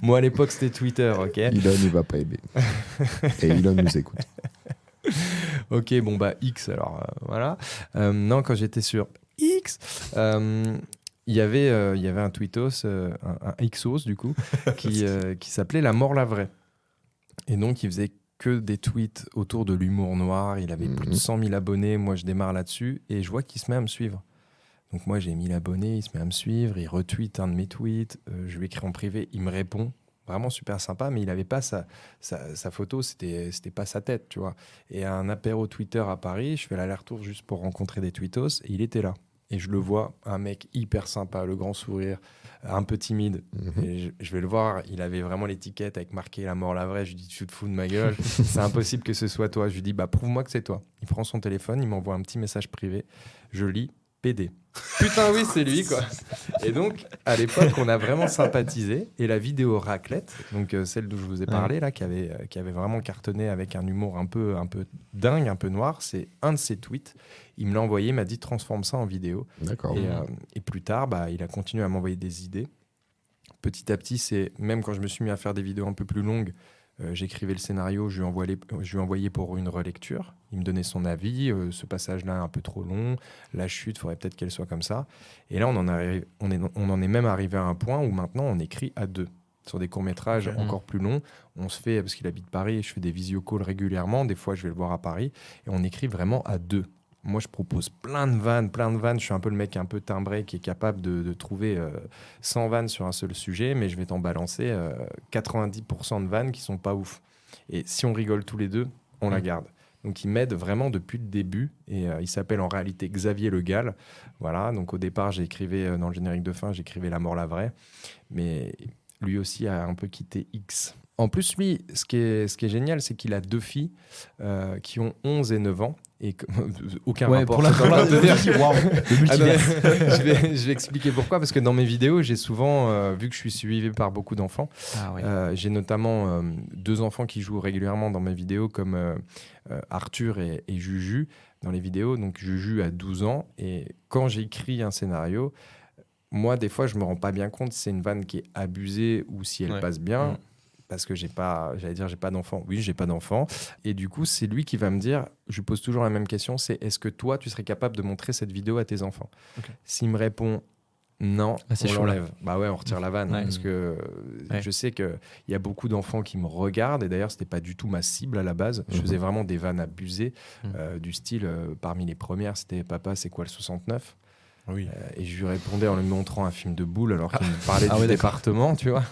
Moi, à l'époque, c'était Twitter, ok. Elon, il va pas aimer. Et Elon nous écoute. Ok, bon, bah, X, alors, voilà. Non, quand j'étais sur X, il y avait un tweetos, un Xos, du coup, qui s'appelait La Mort la Vraie. Et donc, il faisait que des tweets autour de l'humour noir. Il avait plus de 100 000 abonnés. Moi, je démarre là-dessus et je vois qu'il se met à me suivre. Donc moi, j'ai 1000 abonnés, il se met à me suivre, il retweet un de mes tweets, je lui écris en privé, il me répond. Vraiment super sympa, mais il n'avait pas sa photo, c'était pas sa tête, tu vois. Et à un apéro Twitter à Paris, je fais l'aller-retour juste pour rencontrer des tweetos, et il était là. Et je le vois, un mec hyper sympa, le grand sourire, un peu timide. Et je vais le voir, il avait vraiment l'étiquette avec marqué La Mort la Vraie. Je lui dis, tu te fous de ma gueule, c'est impossible que ce soit toi. Je lui dis, bah prouve-moi que c'est toi. Il prend son téléphone, il m'envoie un petit message privé, je lis, PD. Putain, oui, c'est lui, quoi. Et donc, à l'époque, on a vraiment sympathisé. Et la vidéo raclette, donc celle dont je vous ai parlé, là, qui avait vraiment cartonné avec un humour un peu dingue, un peu noir, c'est un de ses tweets. Il me l'a envoyé, il m'a dit transforme ça en vidéo. D'accord. Et plus tard, bah, il a continué à m'envoyer des idées. Petit à petit, même quand je me suis mis à faire des vidéos un peu plus longues, j'écrivais le scénario, je lui envoyais pour une relecture. Il me donnait son avis. Ce passage-là est un peu trop long. La chute, il faudrait peut-être qu'elle soit comme ça. Et là, on en est même arrivé à un point où maintenant, on écrit à 2. Sur des courts-métrages encore plus longs, on se fait, parce qu'il habite Paris, je fais des visio-calls régulièrement. Des fois, je vais le voir à Paris. Et on écrit vraiment à 2. Moi, je propose plein de vannes. Je suis un peu le mec un peu timbré qui est capable de trouver 100 vannes sur un seul sujet, mais je vais t'en balancer 90% de vannes qui sont pas ouf. Et si on rigole tous les deux, on la garde. Donc, il m'aide vraiment depuis le début. Et il s'appelle en réalité Xavier Le Gall. Voilà. Donc, au départ, j'écrivais dans le générique de fin, j'écrivais La Mort la Vraie. Mais lui aussi a un peu quitté X. En plus, lui, ce qui est génial, c'est qu'il a 2 filles qui ont 11 et 9 ans. Et aucun rapport. Pour je vais expliquer pourquoi. Parce que dans mes vidéos, j'ai souvent, vu que je suis suivi par beaucoup d'enfants, j'ai notamment 2 enfants qui jouent régulièrement dans mes vidéos, comme Arthur et Juju dans les vidéos. Donc Juju a 12 ans. Et quand j'écris un scénario, moi, des fois, je me rends pas bien compte si c'est une vanne qui est abusée ou si elle passe bien. Parce que j'ai pas d'enfant. Oui, j'ai pas d'enfant. Et du coup, c'est lui qui va me dire, je lui pose toujours la même question, c'est est-ce que toi, tu serais capable de montrer cette vidéo à tes enfants? S'il me répond non, on l'enlève. Bah ouais, on retire la vanne. Parce que je sais qu'il y a beaucoup d'enfants qui me regardent. Et d'ailleurs, c'était pas du tout ma cible à la base. Je faisais vraiment des vannes abusées, du style, parmi les premières, c'était Papa, c'est quoi le 69? Oui. Et je lui répondais en lui montrant un film de boule alors qu'il me parlait du département, tu vois.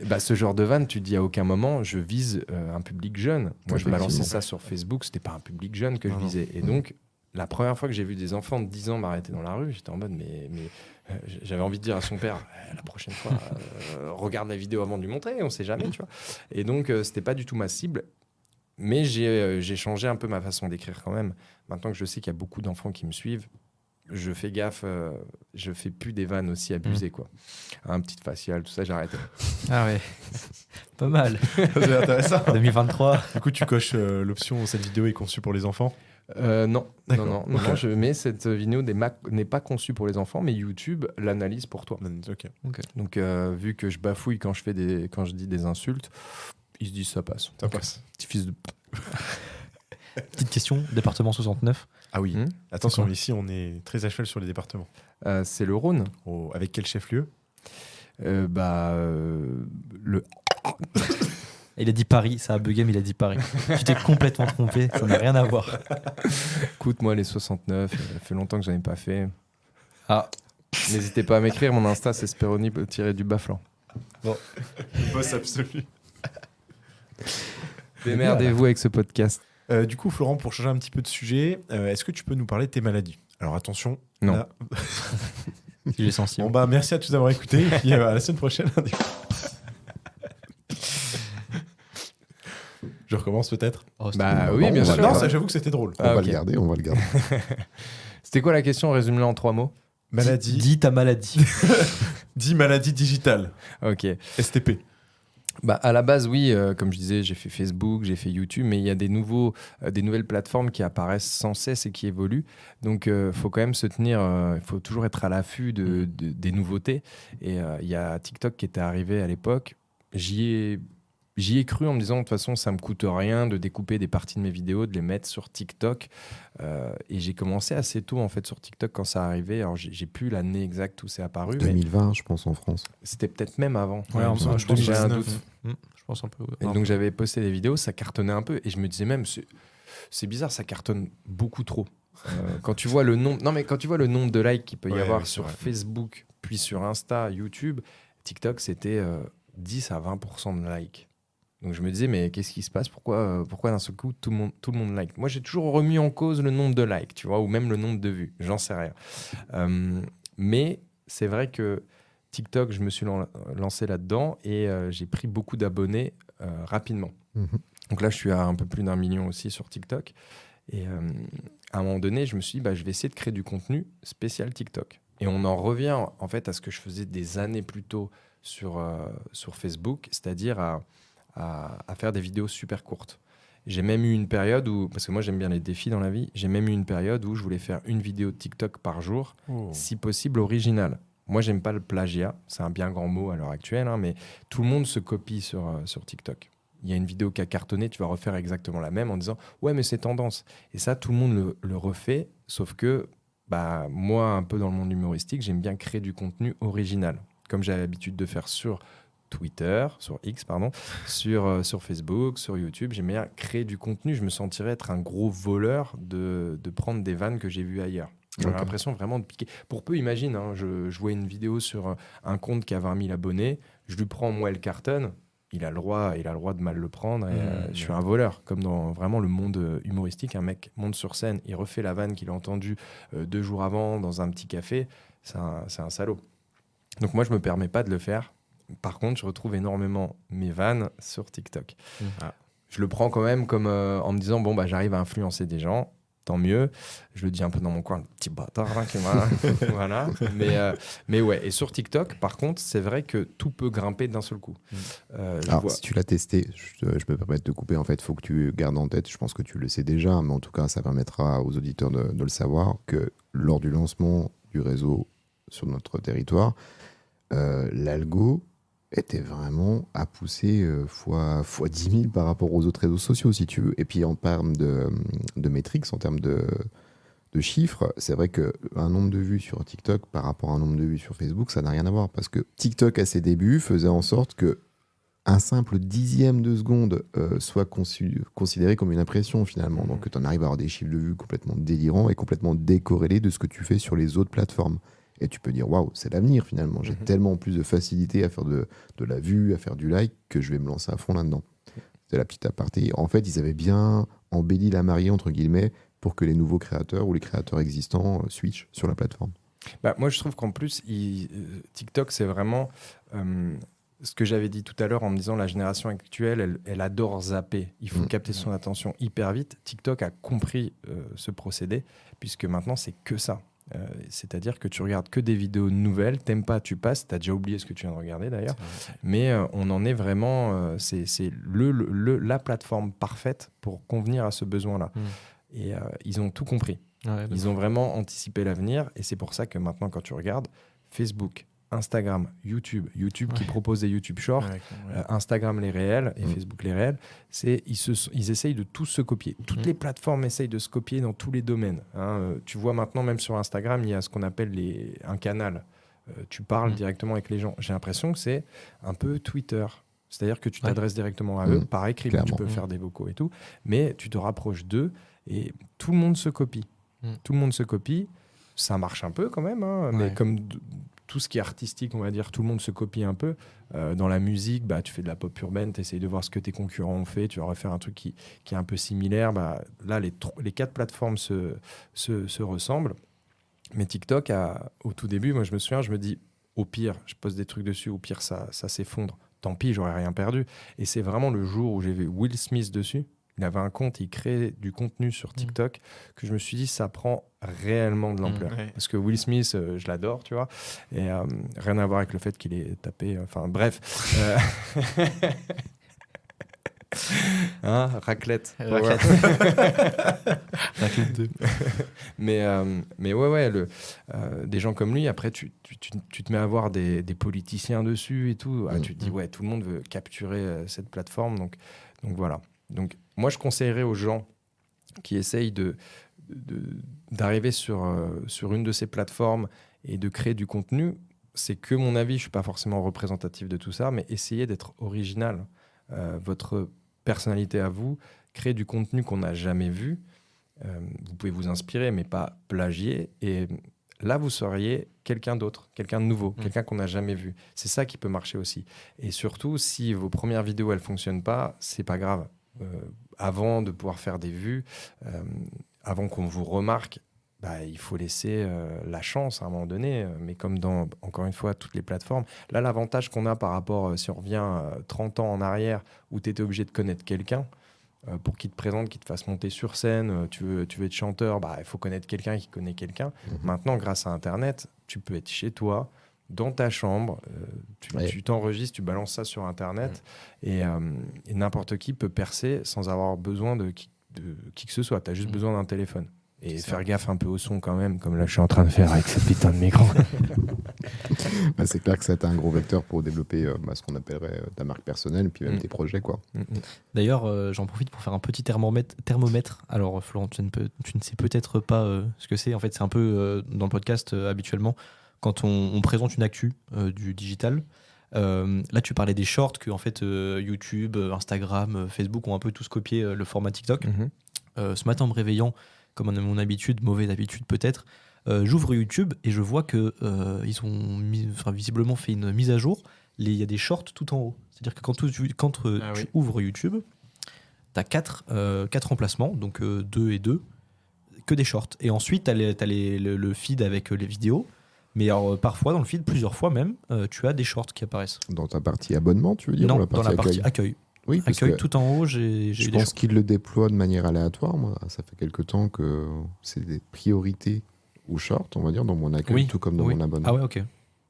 Bah, ce genre de vanne, tu te dis à aucun moment, je vise un public jeune. Moi, je balançais ça sur Facebook, c'était pas un public jeune que je visais. Et donc, la première fois que j'ai vu des enfants de 10 ans m'arrêter dans la rue, j'étais en mode, mais j'avais envie de dire à son père, la prochaine fois, regarde la vidéo avant de lui montrer, on sait jamais, tu vois. Et donc, c'était pas du tout ma cible. Mais j'ai changé un peu ma façon d'écrire quand même. Maintenant que je sais qu'il y a beaucoup d'enfants qui me suivent, je fais gaffe, je fais plus des vannes aussi abusées, quoi. Un petit facial, tout ça, j'ai arrêté. Ah ouais, pas mal. C'est intéressant. 2023. Du coup, tu coches l'option cette vidéo est conçue pour les enfants. Non, D'accord. non, mais cette vidéo n'est pas conçue pour les enfants, mais YouTube l'analyse pour toi. Ok. Donc, vu que je bafouille quand je dis des insultes, ils se disent ça passe. Ça passe. Petit fils de... Petite question, département 69. Ah oui. Hmm. Attention, ici, on est très à cheval sur les départements. C'est le Rhône. Avec quel chef-lieu? Le... Il a dit Paris, ça a bugué, mais il a dit Paris. Tu t'es complètement trompé, ça n'a rien à voir. Écoute, moi, les 69, ça fait longtemps que j'en ai pas fait. Ah, N'hésitez pas à m'écrire, mon Insta, c'est Speroni-du-bas-flanc. Boss absolu. Démerdez-vous avec ce podcast. Du coup, Florent, pour changer un petit peu de sujet, est-ce que tu peux nous parler de tes maladies? Alors attention. Non. Là... il est sensible. Bon bah merci à tous d'avoir écouté. Et puis à la semaine prochaine. Je recommence peut-être. Oh, Bah bon. oui, bien sûr. Non, ça j'avoue que c'était drôle. On va ok. le garder, on va le garder. C'était quoi la question? Résume-la en 3 mots. Maladie. Dis ta maladie. Dis maladie digitale. Ok. STP. Bah, à la base, oui, comme je disais, j'ai fait Facebook, j'ai fait YouTube, mais il y a des nouvelles plateformes qui apparaissent sans cesse et qui évoluent. Donc, faut quand même se tenir, il faut toujours être à l'affût des nouveautés. Et il y a TikTok qui était arrivé à l'époque. J'y ai cru en me disant, de toute façon, ça me coûte rien de découper des parties de mes vidéos, de les mettre sur TikTok. Et j'ai commencé assez tôt, en fait, sur TikTok quand ça arrivait. Alors, j'ai plus l'année exacte où c'est apparu, mais 2020, je pense, en France. c'était peut-être même avant. Ouais, un je peu, pense je pense que j'ai un 2019. doute. Je pense un peu. Et donc j'avais posté des vidéos, ça cartonnait un peu, et je me disais même, c'est bizarre, ça cartonne beaucoup trop. Quand tu vois le nombre, non mais quand tu vois le nombre de likes qu'il peut y Ouais, avoir oui, c'est sur vrai. Facebook, puis sur Insta, YouTube, TikTok, c'était 10 à 20% de likes. Donc je me disais, mais qu'est-ce qui se passe? Pourquoi d'un seul coup tout le monde like? Moi j'ai toujours remis en cause le nombre de likes, tu vois, ou même le nombre de vues, j'en sais rien. Mais c'est vrai que TikTok, je me suis lancé là-dedans et j'ai pris beaucoup d'abonnés rapidement. Mhm. Donc là, je suis à un peu plus d'1 million aussi sur TikTok. Et à un moment donné, je me suis dit, je vais essayer de créer du contenu spécial TikTok. Et on en revient en fait à ce que je faisais des années plus tôt sur Facebook, c'est-à-dire à faire des vidéos super courtes. J'ai même eu une période où, parce que moi j'aime bien les défis dans la vie, j'ai même eu une période où je voulais faire une vidéo de TikTok par jour, si possible originale. Moi, j'aime pas le plagiat, c'est un bien grand mot à l'heure actuelle, hein, mais tout le monde se copie sur TikTok. Il y a une vidéo qui a cartonné, tu vas refaire exactement la même en disant « Ouais, mais c'est tendance ». Et ça, tout le monde le refait, sauf que moi, un peu dans le monde humoristique, j'aime bien créer du contenu original, comme j'ai l'habitude de faire sur Twitter, sur X, pardon, sur Facebook, sur YouTube. J'aime bien créer du contenu. Je me sentirais être un gros voleur de prendre des vannes que j'ai vues ailleurs. J'ai l'impression vraiment de piquer. Pour peu, imagine, hein, je vois une vidéo sur un compte qui a 20 000 abonnés, je lui prends, moi, elle cartonne, il a le droit de mal le prendre, et je suis un voleur. Comme dans vraiment le monde humoristique, un mec monte sur scène, il refait la vanne qu'il a entendue 2 jours avant dans un petit café, c'est un salaud. Donc moi, je me permets pas de le faire. Par contre, je retrouve énormément mes vannes sur TikTok. Je le prends quand même comme en me disant, j'arrive à influencer des gens, tant mieux. Je le dis un peu dans mon coin, le petit bâtard là, qui m'a... voilà. Mais ouais, et sur TikTok, par contre, c'est vrai que tout peut grimper d'un seul coup. Alors, si tu l'as testé, je me permets de te couper. En fait, il faut que tu gardes en tête, je pense que tu le sais déjà, mais en tout cas, ça permettra aux auditeurs de le savoir, que lors du lancement du réseau sur notre territoire, l'algo était vraiment à pousser fois 10 000 par rapport aux autres réseaux sociaux, si tu veux. Et puis en termes de métriques, en termes de chiffres, c'est vrai qu'un nombre de vues sur TikTok par rapport à un nombre de vues sur Facebook, ça n'a rien à voir. Parce que TikTok, à ses débuts, faisait en sorte que un simple dixième de seconde soit considéré comme une impression, finalement. Donc tu en arrives à avoir des chiffres de vues complètement délirants et complètement décorrélés de ce que tu fais sur les autres plateformes. Et tu peux dire, waouh, c'est l'avenir finalement. J'ai tellement plus de facilité à faire de la vue, à faire du like, que je vais me lancer à fond là-dedans. C'est la petite aparté. En fait, ils avaient bien embelli la mariée, entre guillemets, pour que les nouveaux créateurs ou les créateurs existants switchent sur la plateforme. Moi, je trouve qu'en plus, TikTok, c'est vraiment... ce que j'avais dit tout à l'heure en me disant la génération actuelle, elle adore zapper. Il faut capter son attention hyper vite. TikTok a compris ce procédé, puisque maintenant, c'est que ça. C'est-à-dire que tu regardes que des vidéos nouvelles, t'aimes pas, tu passes, t'as déjà oublié ce que tu viens de regarder d'ailleurs, mais on en est vraiment, c'est la plateforme parfaite pour convenir à ce besoin-là. Et ils ont tout compris. Ils ont vraiment anticipé l'avenir, et c'est pour ça que maintenant, quand tu regardes Facebook, Instagram, YouTube qui propose des YouTube Shorts, Instagram les réels et Facebook les réels, ils essayent de tous se copier. Toutes les plateformes essayent de se copier dans tous les domaines. Tu vois maintenant, même sur Instagram, il y a ce qu'on appelle un canal. Tu parles directement avec les gens. J'ai l'impression que c'est un peu Twitter. C'est-à-dire que tu t'adresses directement à eux, par écrit, tu peux faire des vocaux et tout, mais tu te rapproches d'eux et tout le monde se copie. Tout le monde se copie. Ça marche un peu quand même, mais comme tout ce qui est artistique, on va dire, tout le monde se copie un peu. Dans la musique, tu fais de la pop urbaine, tu essayes de voir ce que tes concurrents ont fait, tu vas refaire un truc qui est un peu similaire. Là, les 4 plateformes se ressemblent. Mais TikTok, au tout début, moi je me souviens, je me dis, au pire, je poste des trucs dessus, au pire, ça s'effondre. Tant pis, j'aurais rien perdu. Et c'est vraiment le jour où j'ai vu Will Smith dessus. Il avait un compte, il créait du contenu sur TikTok, que je me suis dit, ça prend réellement de l'ampleur. Parce que Will Smith, je l'adore, tu vois. Et rien à voir avec le fait qu'il ait tapé. Enfin, bref. Raclette. Raclette 2. Mais ouais, des gens comme lui, après, tu te mets à voir des politiciens dessus et tout. Tu te dis, ouais, tout le monde veut capturer cette plateforme. Donc voilà. Donc, moi, je conseillerais aux gens qui essayent d'arriver sur une de ces plateformes et de créer du contenu. C'est que mon avis, je ne suis pas forcément représentatif de tout ça, mais essayez d'être original. Votre personnalité à vous, créer du contenu qu'on n'a jamais vu. Vous pouvez vous inspirer, mais pas plagier. Et là, vous seriez quelqu'un d'autre, quelqu'un de nouveau, quelqu'un qu'on n'a jamais vu. C'est ça qui peut marcher aussi. Et surtout, si vos premières vidéos, elles ne fonctionnent pas, ce n'est pas grave. Avant de pouvoir faire des vues, avant qu'on vous remarque, il faut laisser la chance à un moment donné, mais comme dans, encore une fois, toutes les plateformes. Là, l'avantage qu'on a par rapport, si on revient 30 ans en arrière, où tu étais obligé de connaître quelqu'un, pour qu'il te présente, qu'il te fasse monter sur scène, tu veux être chanteur, il faut connaître quelqu'un qui connaît quelqu'un. Maintenant, grâce à Internet, tu peux être chez toi, dans ta chambre, tu t'enregistres, tu balances ça sur Internet, et n'importe qui peut percer sans avoir besoin de qui que ce soit. Tu as juste besoin d'un téléphone. Et faire gaffe un peu au son quand même, comme là je suis en train de faire avec ce putain de micro. C'est clair que ça a été un gros vecteur pour développer ce qu'on appellerait ta marque personnelle, puis même tes projets, quoi. D'ailleurs, j'en profite pour faire un petit thermomètre. Alors Florent, tu ne sais peut-être pas ce que c'est. En fait, c'est un peu dans le podcast habituellement, quand on présente une actu du digital. Là, tu parlais des shorts que en fait, YouTube, Instagram, Facebook ont un peu tous copié le format TikTok. Ce matin, en me réveillant, comme à mon habitude, mauvaise habitude peut-être, j'ouvre YouTube et je vois que ils ont visiblement fait une mise à jour. Il y a des shorts tout en haut. C'est-à-dire que quand tu ouvres YouTube, tu as 4 emplacements, donc 2 et 2, que des shorts. Et ensuite, tu as le feed avec les vidéos. Mais alors, parfois, dans le feed, plusieurs fois même, tu as des shorts qui apparaissent. Dans ta partie abonnement, tu veux dire? Non, dans la partie accueil. Oui, accueil tout en haut, je pense qu'ils le déploient de manière aléatoire. Moi, ça fait quelque temps que c'est des priorités ou short, on va dire, dans mon accueil, tout comme dans mon abonnement. Ah ouais, ok.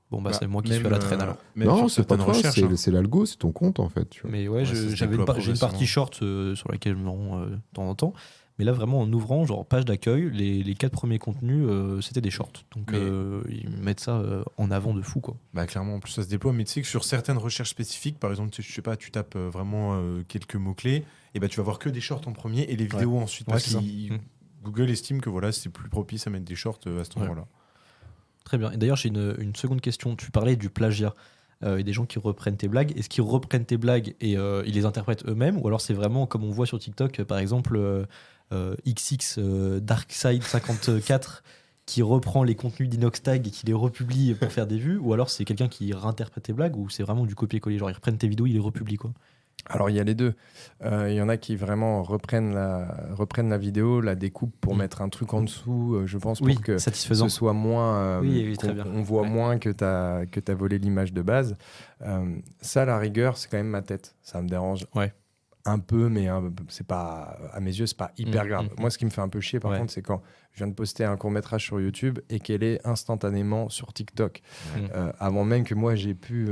Bon, c'est moi qui suis à la traîne alors. Non, c'est pas toi, c'est l'algo, c'est ton compte en fait. Tu vois. Mais ouais, j'ai une partie short sur laquelle je me rends de temps en temps. Mais là, vraiment, en ouvrant, genre page d'accueil, les 4 premiers contenus, c'était des shorts. Donc, ils mettent ça en avant de fou, quoi. Clairement, en plus, ça se déploie. Mais tu sais que sur certaines recherches spécifiques, par exemple, je sais pas, tu tapes vraiment quelques mots-clés, et tu vas voir que des shorts en premier et les vidéos ensuite. Parce que Google estime que voilà, c'est plus propice à mettre des shorts à cet endroit-là. Très bien. Et d'ailleurs, j'ai une seconde question. Tu parlais du plagiat. Et des gens qui reprennent tes blagues. Est-ce qu'ils reprennent tes blagues et ils les interprètent eux-mêmes, ou alors c'est vraiment comme on voit sur TikTok, par exemple, XX Darkside 54 qui reprend les contenus d'Inoxtag et qui les republie pour faire des vues, ou alors c'est quelqu'un qui réinterprète tes blagues, ou c'est vraiment du copier-coller, genre ils reprennent tes vidéos, ils les republient, quoi. Alors, il y a les deux. Il y en a qui vraiment reprennent la vidéo, la découpent pour mettre un truc en dessous, je pense, pour que satisfaisant. ce soit moins... Oui, très bien. On voit moins que tu as volé l'image de base. Ça, la rigueur, c'est quand même ma tête. Ça me dérange un peu, mais c'est pas, à mes yeux, c'est pas hyper grave. Moi, ce qui me fait un peu chier, par contre, c'est quand je viens de poster un court-métrage sur YouTube et qu'elle est instantanément sur TikTok. Avant même que moi, j'ai pu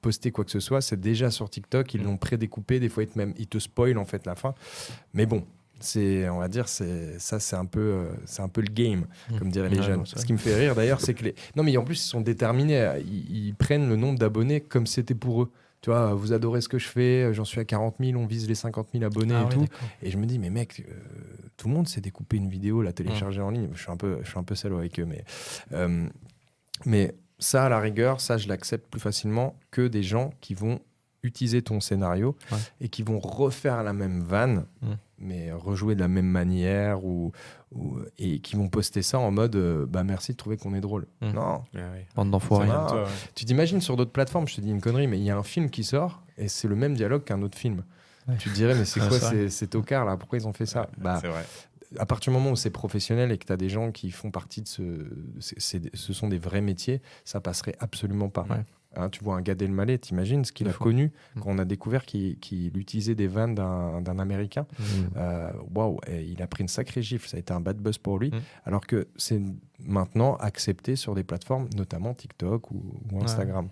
poster quoi que ce soit, c'est déjà sur TikTok. Ils l'ont prédécoupé. Des fois, ils te spoilent en fait la fin. Mais bon, on va dire, c'est un peu le game, comme diraient les jeunes. Ce qui me fait rire, d'ailleurs, c'est que non, mais en plus, ils sont déterminés. Ils prennent le nombre d'abonnés comme c'était pour eux. Tu vois, vous adorez ce que je fais, j'en suis à 40 000, on vise les 50 000 abonnés et tout. D'accord. Et je me dis, mais mec, tout le monde sait découper une vidéo, la télécharger en ligne. Je suis un peu salaud avec eux, mais ça, à la rigueur, ça, je l'accepte plus facilement que des gens qui vont utiliser ton scénario et qui vont refaire la même vanne, mais rejouer de la même manière et qui vont poster ça en mode merci de trouver qu'on est drôle. Non. Bande d'enfoirés. Tu t'imagines sur d'autres plateformes, je te dis une connerie, mais il y a un film qui sort et c'est le même dialogue qu'un autre film. Tu te dirais, mais c'est quoi ces tocards là? Pourquoi ils ont fait ça? C'est vrai. À partir du moment où c'est professionnel et que tu as des gens qui font partie de ce sont des vrais métiers, ça passerait absolument pas. Hein, tu vois un Gad Elmaleh, t'imagines ce qu'il a connu quand on a découvert qu'il utilisait des vannes d'un Américain. Waouh, il a pris une sacrée gifle, ça a été un bad buzz pour lui, alors que c'est maintenant accepté sur des plateformes, notamment TikTok ou Instagram.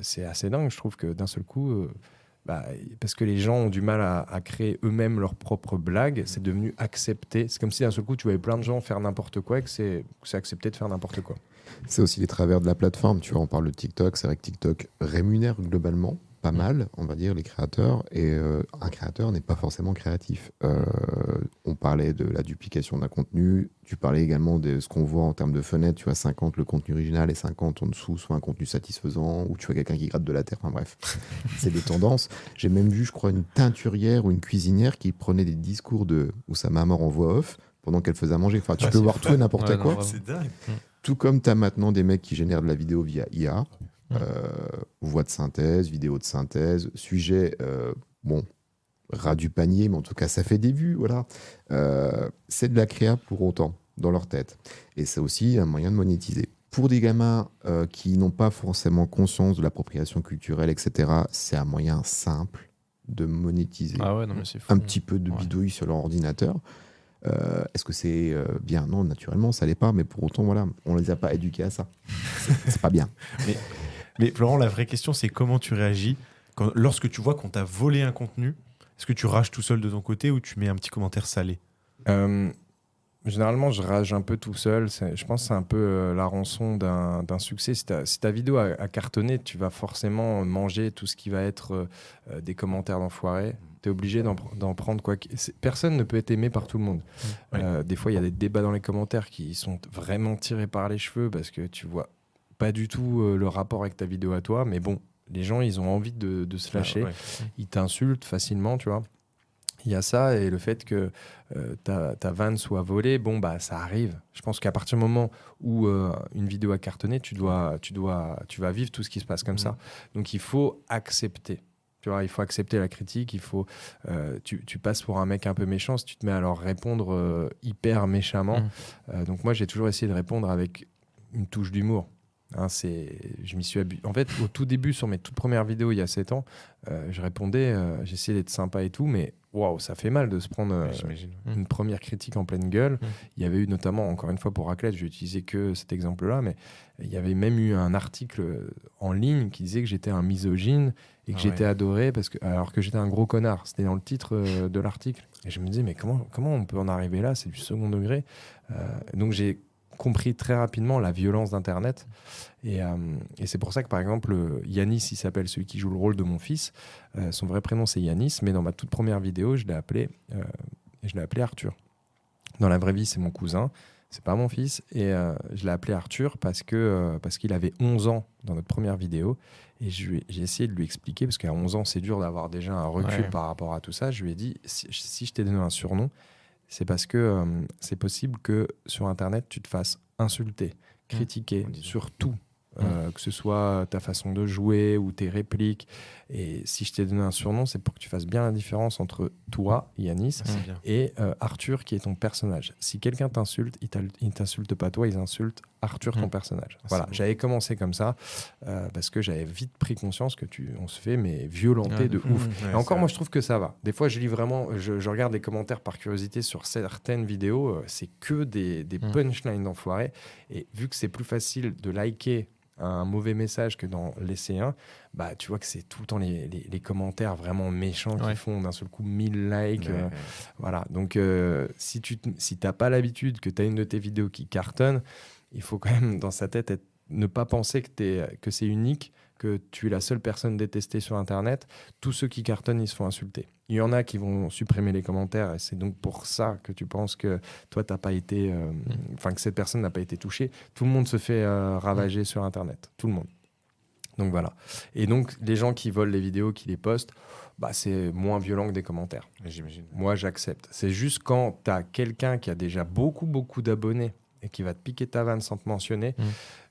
C'est assez dingue, je trouve, que d'un seul coup... parce que les gens ont du mal à créer eux-mêmes leurs propres blagues, c'est devenu accepté. C'est comme si d'un seul coup tu voyais plein de gens faire n'importe quoi et que c'est accepté de faire n'importe quoi. C'est aussi les travers de la plateforme. Tu vois, on parle de TikTok, c'est vrai que TikTok rémunère globalement pas mal, on va dire, les créateurs, et un créateur n'est pas forcément créatif. On parlait de la duplication d'un contenu, tu parlais également de ce qu'on voit en termes de fenêtres, tu vois, 50 le contenu original et 50 en dessous, soit un contenu satisfaisant, ou tu vois quelqu'un qui gratte de la terre, enfin bref, c'est des tendances. J'ai même vu, je crois, une teinturière ou une cuisinière qui prenait des discours de Oussama Hamar en voix off pendant qu'elle faisait à manger. Enfin, tu peux voir tout et n'importe quoi. Non, c'est dingue. Tout comme tu as maintenant des mecs qui génèrent de la vidéo via IA, voix de synthèse, vidéo de synthèse, sujet, ras du panier, mais en tout cas, ça fait des vues, voilà. C'est de la créa pour autant, dans leur tête. Et c'est aussi un moyen de monétiser. Pour des gamins qui n'ont pas forcément conscience de l'appropriation culturelle, etc., c'est un moyen simple de monétiser un petit peu de bidouille sur leur ordinateur. Est-ce que c'est bien? Non, naturellement, ça l'est pas, mais pour autant, voilà, on les a pas éduqués à ça. C'est pas bien. Mais Florent, la vraie question, c'est comment tu réagis lorsque tu vois qu'on t'a volé un contenu. Est-ce que tu rages tout seul de ton côté ou tu mets un petit commentaire salé? Généralement, je rage un peu tout seul. Je pense que c'est un peu la rançon d'un succès. Si ta vidéo a cartonné, tu vas forcément manger tout ce qui va être des commentaires d'enfoirés. Tu es obligé d'en prendre quoi. Personne ne peut être aimé par tout le monde. Des fois, il y a des débats dans les commentaires qui sont vraiment tirés par les cheveux parce que tu vois pas du tout le rapport avec ta vidéo à toi. Mais bon, les gens, ils ont envie de se lâcher. Ils t'insultent facilement, tu vois. Il y a ça, et le fait que ta vanne soit volée, ça arrive. Je pense qu'à partir du moment où une vidéo a cartonné, tu vas vivre tout ce qui se passe comme ça. Donc il faut accepter. Tu vois, il faut accepter la critique. Tu passes pour un mec un peu méchant si tu te mets à leur répondre hyper méchamment. Donc moi, j'ai toujours essayé de répondre avec une touche d'humour. Je m'y suis abusé. En fait, au tout début, sur mes toutes premières vidéos, il y a 7 ans, je répondais, j'essayais d'être sympa et tout, mais waouh, ça fait mal de se prendre une première critique en pleine gueule. Il y avait eu notamment, encore une fois pour Raclette, je vais utiliser que cet exemple-là, mais il y avait même eu un article en ligne qui disait que j'étais un misogyne et que j'étais adoré alors que j'étais un gros connard. C'était dans le titre de l'article. Et je me disais, mais comment on peut en arriver là? C'est du second degré. Donc j'ai compris très rapidement la violence d'Internet. Et c'est pour ça que, par exemple, Yanis, il s'appelle celui qui joue le rôle de mon fils. Son vrai prénom, c'est Yanis, mais dans ma toute première vidéo, je l'ai appelé Arthur. Dans la vraie vie, c'est mon cousin, c'est pas mon fils. Et je l'ai appelé Arthur parce qu'il avait 11 ans dans notre première vidéo. Et j'ai essayé de lui expliquer, parce qu'à 11 ans, c'est dur d'avoir déjà un recul par rapport à tout ça. Je lui ai dit, si je t'ai donné un surnom, c'est parce que c'est possible que sur Internet, tu te fasses insulter, critiquer sur tout. que ce soit ta façon de jouer ou tes répliques. Et si je t'ai donné un surnom, c'est pour que tu fasses bien la différence entre toi, Yanis, et Arthur, qui est ton personnage. Si quelqu'un t'insulte, il t'insulte pas toi, il insulte Arthur, ton personnage. Voilà, j'avais commencé comme ça parce que j'avais vite pris conscience que on se fait violenter de ouf. Et encore, moi, je trouve que ça va. Des fois, je lis vraiment, je regarde les commentaires par curiosité sur certaines vidéos, c'est que des punchlines d'enfoirés. Et vu que c'est plus facile de liker un mauvais message que d'en laisser un, bah, tu vois que c'est tout le temps les commentaires vraiment méchants qui font d'un seul coup 1000 likes. Voilà. Donc, si t'as pas l'habitude que tu as une de tes vidéos qui cartonne, il faut quand même, dans sa tête, ne pas penser que c'est unique, que tu es la seule personne détestée sur Internet. Tous ceux qui cartonnent, ils se font insulter. Il y en a qui vont supprimer les commentaires, et c'est donc pour ça que tu penses que toi, t'as pas été... que cette personne n'a pas été touchée. Tout le monde se fait ravager sur Internet. Tout le monde. Donc voilà. Et donc, les gens qui volent les vidéos, qui les postent, bah, c'est moins violent que des commentaires. J'imagine. Moi, j'accepte. C'est juste quand tu as quelqu'un qui a déjà beaucoup, beaucoup d'abonnés et qui va te piquer ta vanne sans te mentionner,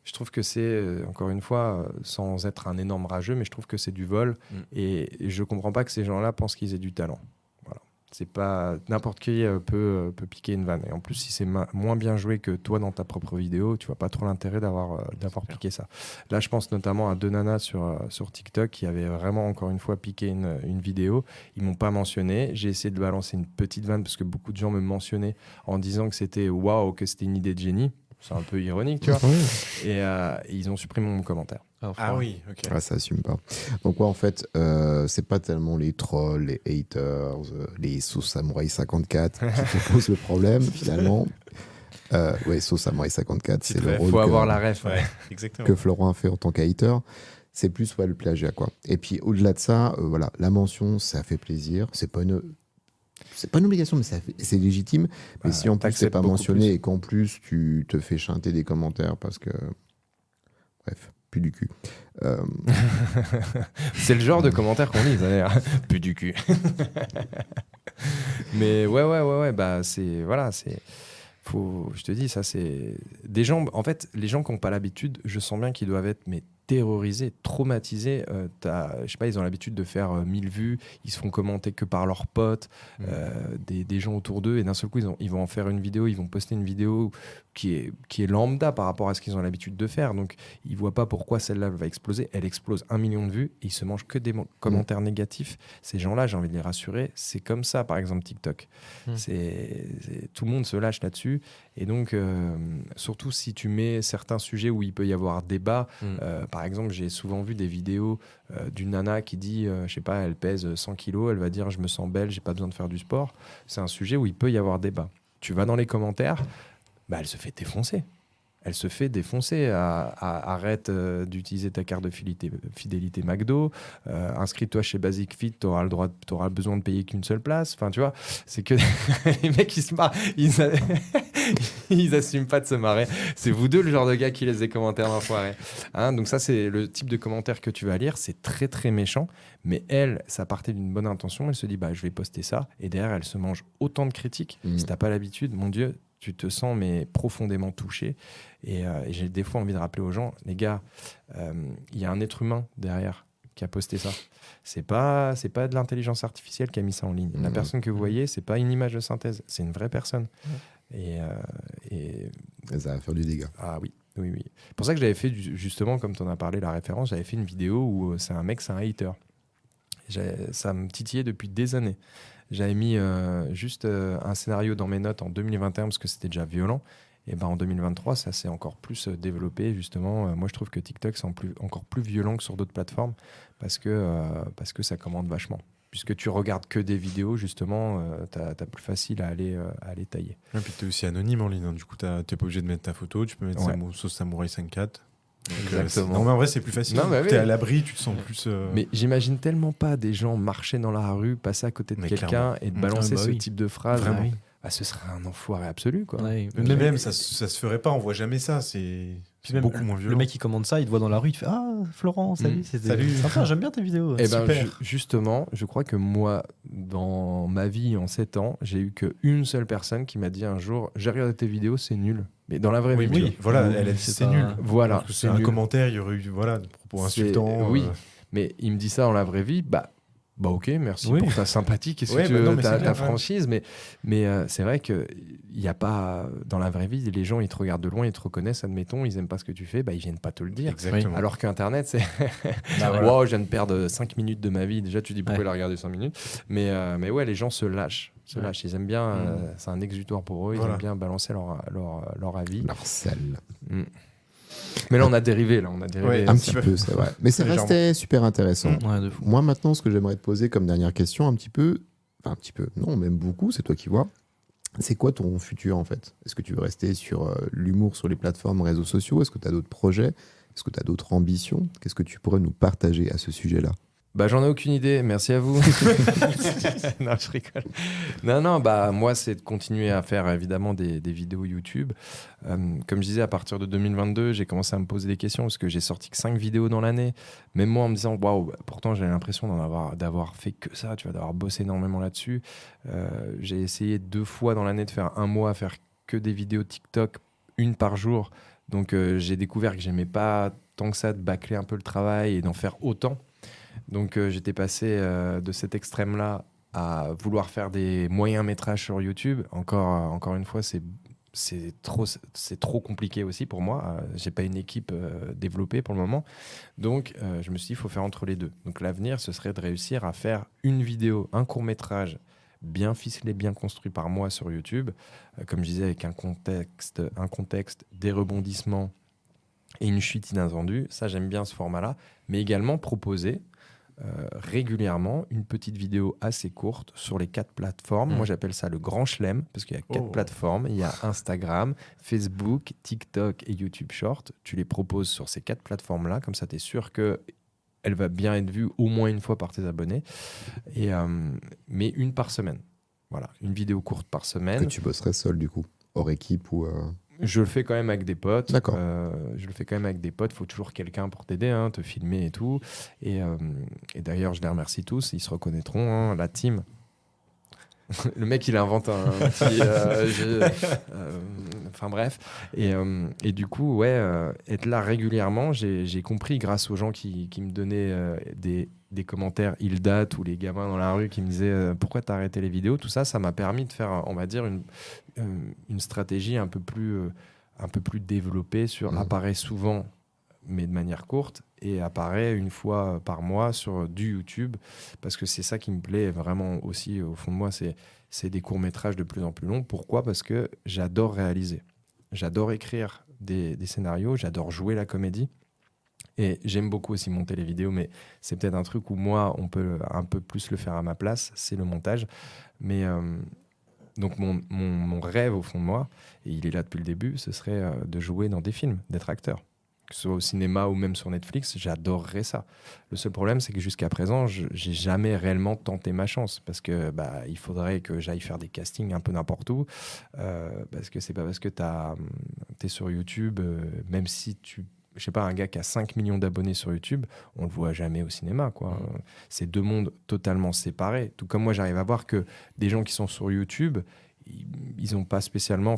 je trouve que c'est, encore une fois, sans être un énorme rageux, mais je trouve que c'est du vol. Et je comprends pas que ces gens-là pensent qu'ils aient du talent. Voilà. C'est pas... N'importe qui peut piquer une vanne. Et en plus, si c'est moins bien joué que toi dans ta propre vidéo, tu vois pas trop l'intérêt d'avoir piqué ça. Là, je pense notamment à deux nanas sur TikTok qui avaient vraiment, encore une fois, piqué une vidéo. Ils m'ont pas mentionné. J'ai essayé de balancer une petite vanne parce que beaucoup de gens me mentionnaient en disant que c'était waouh, que c'était une idée de génie. C'est un peu ironique, tu vois. Et ils ont supprimé mon commentaire. Oui, ok. Ah, ça assume pas. Donc, en fait, c'est pas tellement les trolls, les haters, les Sauce Samouraï 54 qui te posent le problème, finalement. Sauce Samouraï 54, c'est le rôle faut avoir la ref. Que Florent a fait en tant qu'hater. C'est plus le plagiat, quoi. Et puis, au-delà de ça, la mention, ça fait plaisir. C'est pas une obligation, mais c'est légitime. Mais si en plus c'est pas mentionné et qu'en plus tu te fais chanter des commentaires parce que... Bref, plus du cul. C'est le genre de commentaires qu'on lit, d'ailleurs. Plus du cul. Mais ouais, bah c'est... Voilà, c'est... je te dis, ça c'est... Des gens... En fait, les gens qui n'ont pas l'habitude, je sens bien qu'ils doivent être terrorisés, traumatisés. Je sais pas, ils ont l'habitude de faire 1000 vues, ils se font commenter que par leurs potes, des gens autour d'eux, et d'un seul coup ils vont en faire une vidéo, ils vont poster une vidéo qui est lambda par rapport à ce qu'ils ont l'habitude de faire, donc ils voient pas pourquoi celle-là va exploser. Elle explose 1 million de vues et ils se mangent que des commentaires négatifs. Ces gens-là, j'ai envie de les rassurer, c'est comme ça. Par exemple TikTok, tout le monde se lâche là-dessus, et donc surtout si tu mets certains sujets où il peut y avoir débat. Par exemple, j'ai souvent vu des vidéos d'une nana qui dit, je sais pas, elle pèse 100 kilos, elle va dire je me sens belle, j'ai pas besoin de faire du sport. C'est un sujet où il peut y avoir débat. Tu vas dans les commentaires, bah, elle se fait défoncer. Elle se fait défoncer. Arrête d'utiliser ta carte de fidélité McDo. Inscris-toi chez Basic Fit, t'auras besoin de payer qu'une seule place. Enfin, tu vois, c'est que les mecs, ils se marrent. Ils assument pas de se marrer. C'est vous deux le genre de gars qui laissent des commentaires d'enfoirés. Hein, donc ça, c'est le type de commentaire que tu vas lire. C'est très, très méchant. Mais elle, ça partait d'une bonne intention. Elle se dit, bah, je vais poster ça. Et derrière, elle se mange autant de critiques. Si t'as pas l'habitude, mon Dieu, tu te sens profondément touché. Et j'ai des fois envie de rappeler aux gens, les gars, il y a un être humain derrière qui a posté ça. C'est pas de l'intelligence artificielle qui a mis ça en ligne. La personne que vous voyez, c'est pas une image de synthèse, c'est une vraie personne. Et ça va faire du dégât. Ah oui. C'est pour ça que j'avais fait, justement, comme tu en as parlé, la référence, j'avais fait une vidéo où c'est un hater. Ça me titillait depuis des années. J'avais mis juste un scénario dans mes notes en 2021 parce que c'était déjà violent. Et ben en 2023, ça s'est encore plus développé, justement. Moi, je trouve que TikTok, c'est encore plus violent que sur d'autres plateformes parce que ça commande vachement. Puisque tu regardes que des vidéos, justement, t'as plus facile à aller tailler. Et puis tu es aussi anonyme en ligne. Hein. Du coup, tu n'es pas obligé de mettre ta photo. Tu peux mettre Sauce Samouraï 54. Exactement. Non, mais en vrai, c'est plus facile. Tu es à l'abri, tu te sens plus. Mais j'imagine tellement pas des gens marcher dans la rue, passer à côté de quelqu'un et de balancer ce type de phrase. Vraiment. Ah, ce serait un enfoiré absolu, quoi. Ouais, même ça se ferait pas, on voit jamais ça. C'est beaucoup moins violent. Le mec qui commande ça, il te voit dans la rue, il te fait ah Florent, salut, salut. Sympa, j'aime bien tes vidéos. Et justement, je crois que moi, dans ma vie en 7 ans, j'ai eu qu'une seule personne qui m'a dit un jour, j'ai regardé tes vidéos, c'est nul. Mais dans la vraie vie. Oui, voilà, elle a dit C'est c'est pas- nul. Voilà. Parce que c'est c'est un nul. commentaire, il y aurait eu des propos insultants. Oui, mais il me dit ça dans la vraie vie, bah ok, merci Oui. pour ta sympathie, qu'est-ce Ouais, que tu bah non, veux, mais c'est ta clair, ouais. franchise, mais c'est vrai que il y a pas dans la vraie vie, les gens ils te regardent de loin, ils te reconnaissent, admettons, ils aiment pas ce que tu fais, bah ils viennent pas te le dire. Exactement. Alors qu'Internet, c'est Bah, voilà. wow, je viens de perdre 5 minutes de ma vie. Déjà, tu dis pourquoi Ouais. il a regardé 5 minutes. Mais ouais, les gens se lâchent. Ouais. Ils aiment bien, c'est un exutoire pour eux, ils Voilà. aiment bien balancer leur avis. Leur sel. Mm. Mais là, on a dérivé. Ouais, Un petit petit peu. peu, c'est vrai. Mais ça Légèrement. restait super intéressant. Ouais, de fou. Moi, maintenant, ce que j'aimerais te poser comme dernière question, un petit peu, non, même beaucoup, c'est toi qui vois. C'est quoi ton futur, en fait? Est-ce que tu veux rester sur l'humour sur les plateformes, réseaux sociaux? Est-ce que tu as d'autres projets? Est-ce que tu as d'autres ambitions? Qu'est-ce que tu pourrais nous partager à ce sujet-là? Bah, j'en ai aucune idée, merci à vous. Non, je rigole. Non, bah, moi, c'est de continuer à faire évidemment des vidéos YouTube. Comme je disais, à partir de 2022, j'ai commencé à me poser des questions parce que j'ai sorti que 5 vidéos dans l'année. Même moi, en me disant, waouh, bah, pourtant, j'ai l'impression d'avoir fait que ça, tu vois, d'avoir bossé énormément là-dessus. J'ai essayé 2 fois dans l'année de faire un mois à faire que des vidéos TikTok, une par jour. Donc, j'ai découvert que j'aimais pas tant que ça de bâcler un peu le travail et d'en faire autant. Donc j'étais passé de cet extrême-là à vouloir faire des moyens métrages sur YouTube. Encore une fois, c'est trop compliqué aussi pour moi. J'ai pas une équipe développée pour le moment. Donc je me suis dit, il faut faire entre les deux. Donc l'avenir, ce serait de réussir à faire une vidéo, un court-métrage bien ficelé, bien construit par mois sur YouTube. Comme je disais, avec un contexte, des rebondissements et une chute inattendue. Ça, j'aime bien ce format-là. Mais également proposer régulièrement une petite vidéo assez courte sur les 4 plateformes. Moi, j'appelle ça le grand chelem parce qu'il y a 4 plateformes. Il y a Instagram, Facebook, TikTok et YouTube Short. Tu les proposes sur ces 4 plateformes-là. Comme ça, tu es sûr qu'elle va bien être vue au moins une fois par tes abonnés. Mais une par semaine. Voilà, une vidéo courte par semaine. Que tu bosserais seul, du coup, hors équipe ou... Je le fais quand même avec des potes. D'accord. Je le fais quand même avec des potes. Il faut toujours quelqu'un pour t'aider, te filmer et tout. Et d'ailleurs, je les remercie tous. Ils se reconnaîtront, la team. Le mec, il invente un petit... Enfin bref. Et du coup, ouais, être là régulièrement, j'ai compris grâce aux gens qui me donnaient des commentaires il date ou les gamins dans la rue qui me disaient pourquoi t'as arrêté les vidéos, tout ça, ça m'a permis de faire, on va dire, une stratégie un peu plus développée sur apparaît souvent mais de manière courte et apparaît une fois par mois sur du YouTube parce que c'est ça qui me plaît vraiment aussi au fond de moi, c'est des courts-métrages de plus en plus longs. Pourquoi ? Parce que j'adore réaliser, j'adore écrire des scénarios, j'adore jouer la comédie. Et j'aime beaucoup aussi monter les vidéos, mais c'est peut-être un truc où moi, on peut un peu plus le faire à ma place, c'est le montage. Mais donc mon rêve au fond de moi, et il est là depuis le début, ce serait de jouer dans des films, d'être acteur. Que ce soit au cinéma ou même sur Netflix, j'adorerais ça. Le seul problème, c'est que jusqu'à présent, j'ai jamais réellement tenté ma chance, parce que il faudrait que j'aille faire des castings un peu n'importe où, parce que c'est pas parce que t'es sur YouTube, même si je sais pas, un gars qui a 5 millions d'abonnés sur YouTube, on le voit jamais au cinéma, quoi. C'est 2 mondes totalement séparés. Tout comme moi, j'arrive à voir que des gens qui sont sur YouTube, ils ont pas spécialement...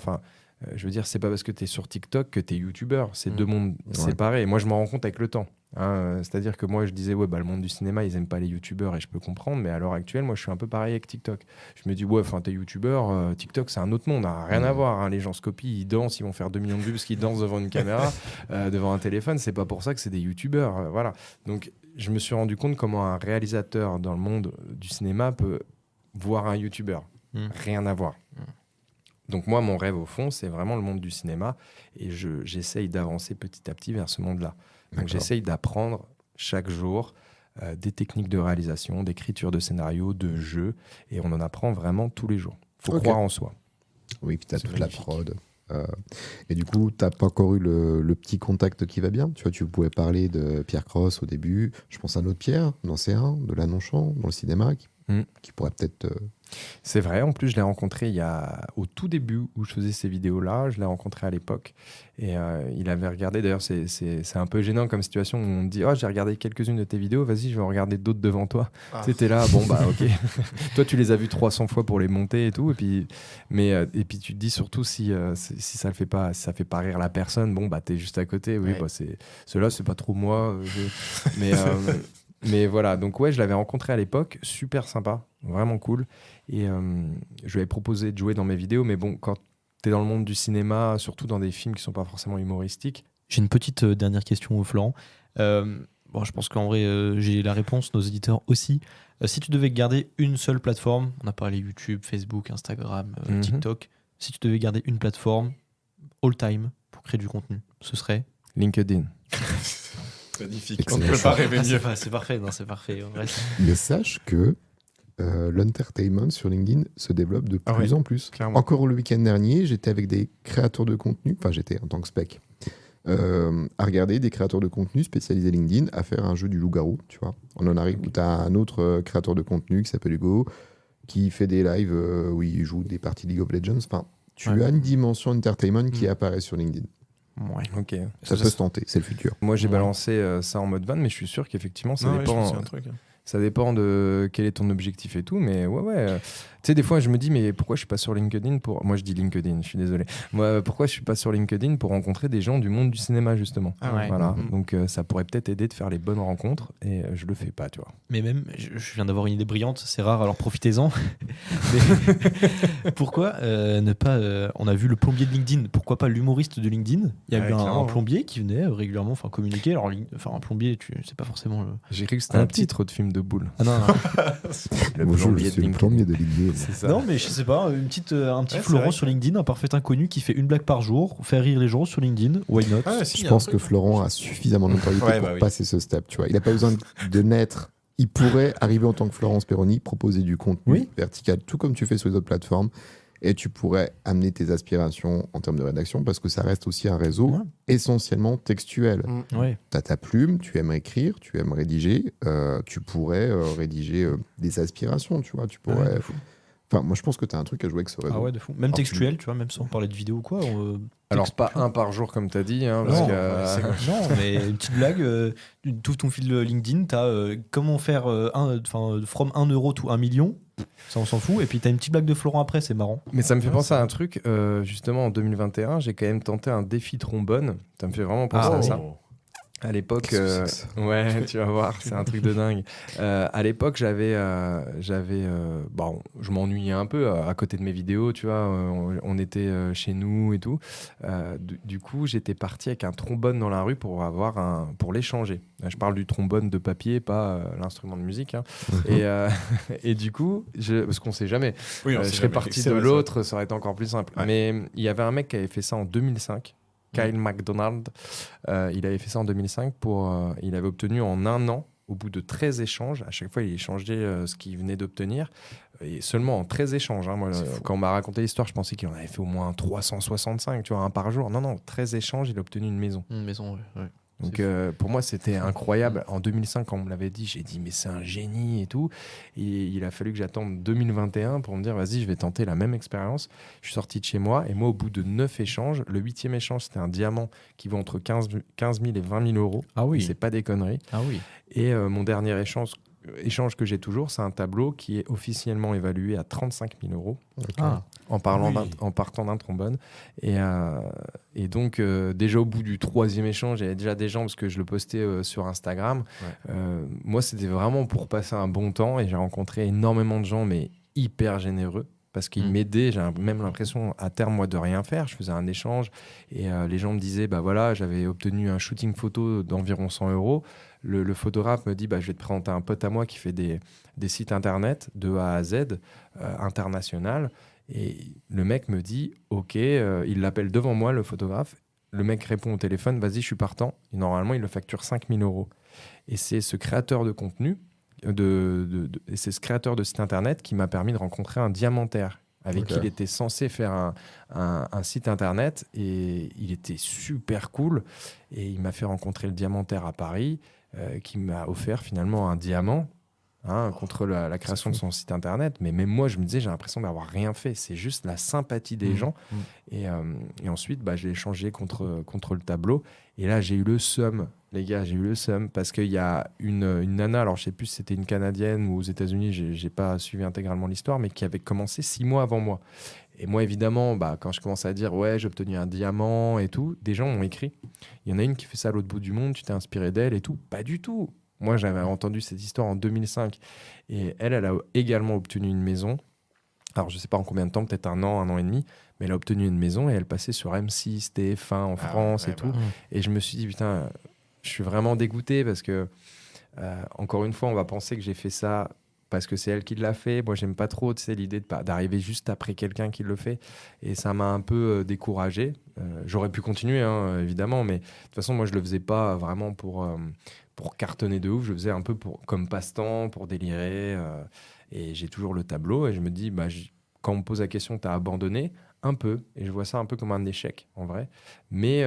je veux dire, c'est pas parce que tu es sur TikTok que tu es youtubeur. C'est 2 mondes séparés. Et moi, je m'en rends compte avec le temps. C'est-à-dire que moi, je disais, le monde du cinéma, ils aiment pas les youtubeurs et je peux comprendre. Mais à l'heure actuelle, moi, je suis un peu pareil avec TikTok. Je me dis, t'es youtubeur, TikTok, c'est un autre monde. Rien à voir. Les gens se copient, ils dansent, ils vont faire 2 millions de vues parce qu'ils dansent devant une caméra, devant un téléphone. C'est pas pour ça que c'est des youtubeurs. Voilà. Donc, je me suis rendu compte comment un réalisateur dans le monde du cinéma peut voir un youtubeur. Rien à voir. Donc moi, mon rêve, au fond, c'est vraiment le monde du cinéma et j'essaye d'avancer petit à petit vers ce monde-là. Donc j'essaye d'apprendre chaque jour des techniques de réalisation, d'écriture de scénario, de jeu, et on en apprend vraiment tous les jours. Il faut croire en soi. Oui, puis tu as C'est toute magnifique. la prod. Et du coup, tu n'as pas encore eu le petit contact qui va bien. Tu vois, tu pouvais parler de Pierre Cross au début. Je pense à un autre Pierre, dans C1, de l'Annonchamp, dans le cinéma, qui pourrait peut-être... C'est vrai, en plus je l'ai rencontré au tout début où je faisais ces vidéos-là, je l'ai rencontré à l'époque et il avait regardé, d'ailleurs c'est un peu gênant comme situation où on me dit « Oh, j'ai regardé quelques-unes de tes vidéos, vas-y je vais en regarder d'autres devant toi. » T'étais là, bon bah ok. Toi tu les as vues 300 fois pour les monter et tout, et puis tu te dis surtout si ça le fait pas, si ça fait pas rire la personne, bon bah t'es juste à côté, oui, bah ceux-là c'est pas trop moi, mais voilà, donc ouais, je l'avais rencontré à l'époque, super sympa, vraiment cool. Et je lui avais proposé de jouer dans mes vidéos, mais bon, quand tu es dans le monde du cinéma, surtout dans des films qui sont pas forcément humoristiques. J'ai une petite dernière question, Florent. Bon, je pense qu'en vrai, j'ai la réponse, nos éditeurs aussi. Si tu devais garder une seule plateforme, on a parlé YouTube, Facebook, Instagram, TikTok, si tu devais garder une plateforme all time pour créer du contenu, ce serait LinkedIn. Magnifique. On ne peut pas rêver mieux. C'est parfait, non, c'est parfait. Mais sache que l'entertainment sur LinkedIn se développe de plus en plus. Clairement. Encore le week-end dernier, j'étais avec des créateurs de contenu, enfin j'étais en tant que spec, à regarder des créateurs de contenu spécialisés LinkedIn à faire un jeu du loup-garou, tu vois. On en arrive où tu as un autre créateur de contenu qui s'appelle Hugo, qui fait des lives où il joue des parties League of Legends. Enfin, tu as une dimension entertainment qui apparaît sur LinkedIn. Ouais, ok. Ça peut se tenter, c'est le futur. Moi, j'ai balancé ça en mode van, mais je suis sûr qu'effectivement, ça dépend. C'est un truc. Ça dépend de quel est ton objectif et tout, mais ouais. Tu sais, des fois, je me dis, mais pourquoi je suis pas sur LinkedIn pour... Moi, je dis LinkedIn, je suis désolé. Moi, pourquoi je suis pas sur LinkedIn pour rencontrer des gens du monde du cinéma, justement. Voilà. Donc, ça pourrait peut-être aider de faire les bonnes rencontres, et je le fais pas, tu vois. Mais même, je viens d'avoir une idée brillante, c'est rare, alors profitez-en. Mais pourquoi ne pas... on a vu le plombier de LinkedIn, pourquoi pas l'humoriste de LinkedIn? Il y a eu un plombier qui venait régulièrement communiquer. Alors, un plombier, c'est pas forcément... J'ai cru que c'était un titre de film de boule. Ah non. Bonjour, je suis le plombier de LinkedIn. Non, mais je sais pas, un petit Florent sur LinkedIn, un parfait inconnu qui fait une blague par jour, faire rire les gens sur LinkedIn, why not? Je pense que Florent a suffisamment de notoriété pour passer ce step, tu vois. Il n'a pas besoin de naître. Il pourrait arriver en tant que Florence Perroni, proposer du contenu vertical, tout comme tu fais sur les autres plateformes, et tu pourrais amener tes aspirations en termes de rédaction, parce que ça reste aussi un réseau essentiellement textuel. Tu as ta plume, tu aimes écrire, tu aimes rédiger, tu pourrais rédiger des aspirations, tu vois. Tu pourrais... Enfin, moi, je pense que tu as un truc à jouer avec ce réseau. Ah ouais, de fou. Même textuel, tu vois, même sans parler de vidéo ou quoi. Alors, pas un par jour, comme tu as dit. Hein, non, mais une petite blague. Tu ouvres ton fil LinkedIn, tu as comment faire from 1 euro to 1 million. Ça, on s'en fout. Et puis, tu as une petite blague de Florent après, c'est marrant. Mais ça me fait penser à un truc. Justement, en 2021, j'ai quand même tenté un défi trombone. Ça me fait vraiment penser à ça. À l'époque, ouais, tu vas voir, c'est un truc de dingue. À l'époque, bon, je m'ennuyais un peu à côté de mes vidéos, tu vois. On était chez nous et tout. Du coup, j'étais parti avec un trombone dans la rue pour l'échanger. Je parle du trombone de papier, pas l'instrument de musique. Hein. Et du coup, parce qu'on sait jamais. Je serais parti de l'autre, ça aurait été encore plus simple. Ouais. Mais il y avait un mec qui avait fait ça en 2005. Kyle MacDonald, il avait fait ça en 2005 il avait obtenu en un an, au bout de 13 échanges, à chaque fois il échangeait ce qu'il venait d'obtenir, et seulement en 13 échanges. Hein, moi, quand on m'a raconté l'histoire, je pensais qu'il en avait fait au moins 365, tu vois, un par jour. Non, 13 échanges, il a obtenu une maison. Une maison, ouais. Donc pour moi c'était incroyable. En 2005 quand on me l'avait dit, j'ai dit mais c'est un génie et tout. Et il a fallu que j'attende 2021 pour me dire vas-y je vais tenter la même expérience. Je suis sorti de chez moi et moi au bout de 9 échanges, le 8e échange c'était un diamant qui vaut entre 15 000 et 20 000 euros. Ah oui. Et c'est pas des conneries. Ah oui. Et mon dernier échange que j'ai toujours, c'est un tableau qui est officiellement évalué à 35 000 euros. En partant d'un trombone. Et donc, déjà au bout du 3e échange, il y avait déjà des gens, parce que je le postais sur Instagram. Moi, c'était vraiment pour passer un bon temps. Et j'ai rencontré énormément de gens, mais hyper généreux. Parce qu'ils m'aidaient, j'ai même l'impression à terme moi de rien faire. Je faisais un échange et les gens me disaient bah voilà, j'avais obtenu un shooting photo d'environ 100 euros. Le photographe me dit bah je vais te présenter un pote à moi qui fait des sites internet de A à Z international. Et le mec me dit ok, il l'appelle devant moi le photographe. Le mec répond au téléphone, vas-y je suis partant. Et normalement il le facture 5 000 euros. Et c'est ce créateur de contenu. Et c'est ce créateur de site internet qui m'a permis de rencontrer un diamantaire avec qui il était censé faire un site internet, et il était super cool et il m'a fait rencontrer le diamantaire à Paris qui m'a offert finalement un diamant contre la création de son site internet. Mais même moi, je me disais, j'ai l'impression d'avoir rien fait. C'est juste la sympathie des gens. Et ensuite, je l'ai changé contre le tableau. Et là, j'ai eu le seum. Les gars, j'ai eu le seum parce qu'il y a une nana, alors je sais plus si c'était une Canadienne ou aux États-Unis, j'ai pas suivi intégralement l'histoire, mais qui avait commencé 6 mois avant moi. Et moi, évidemment, quand je commence à dire ouais, j'ai obtenu un diamant et tout, des gens m'ont écrit. Il y en a une qui fait ça à l'autre bout du monde, tu t'es inspiré d'elle et tout. Pas du tout. Moi, j'avais entendu cette histoire en 2005. Et elle a également obtenu une maison. Alors, je sais pas en combien de temps, peut-être un an et demi, mais elle a obtenu une maison et elle passait sur M6, TF1 en France et tout. Et je me suis dit, putain, je suis vraiment dégoûté parce que, encore une fois, on va penser que j'ai fait ça parce que c'est elle qui l'a fait. Moi, j'aime pas trop, tu sais, l'idée d'arriver juste après quelqu'un qui le fait. Et ça m'a un peu découragé. J'aurais pu continuer, évidemment, mais de toute façon, moi, je le faisais pas vraiment pour cartonner de ouf. Je le faisais un peu comme passe-temps, pour délirer. Et j'ai toujours le tableau et je me dis, quand on me pose la question, t'as abandonné un peu. Et je vois ça un peu comme un échec, en vrai. Mais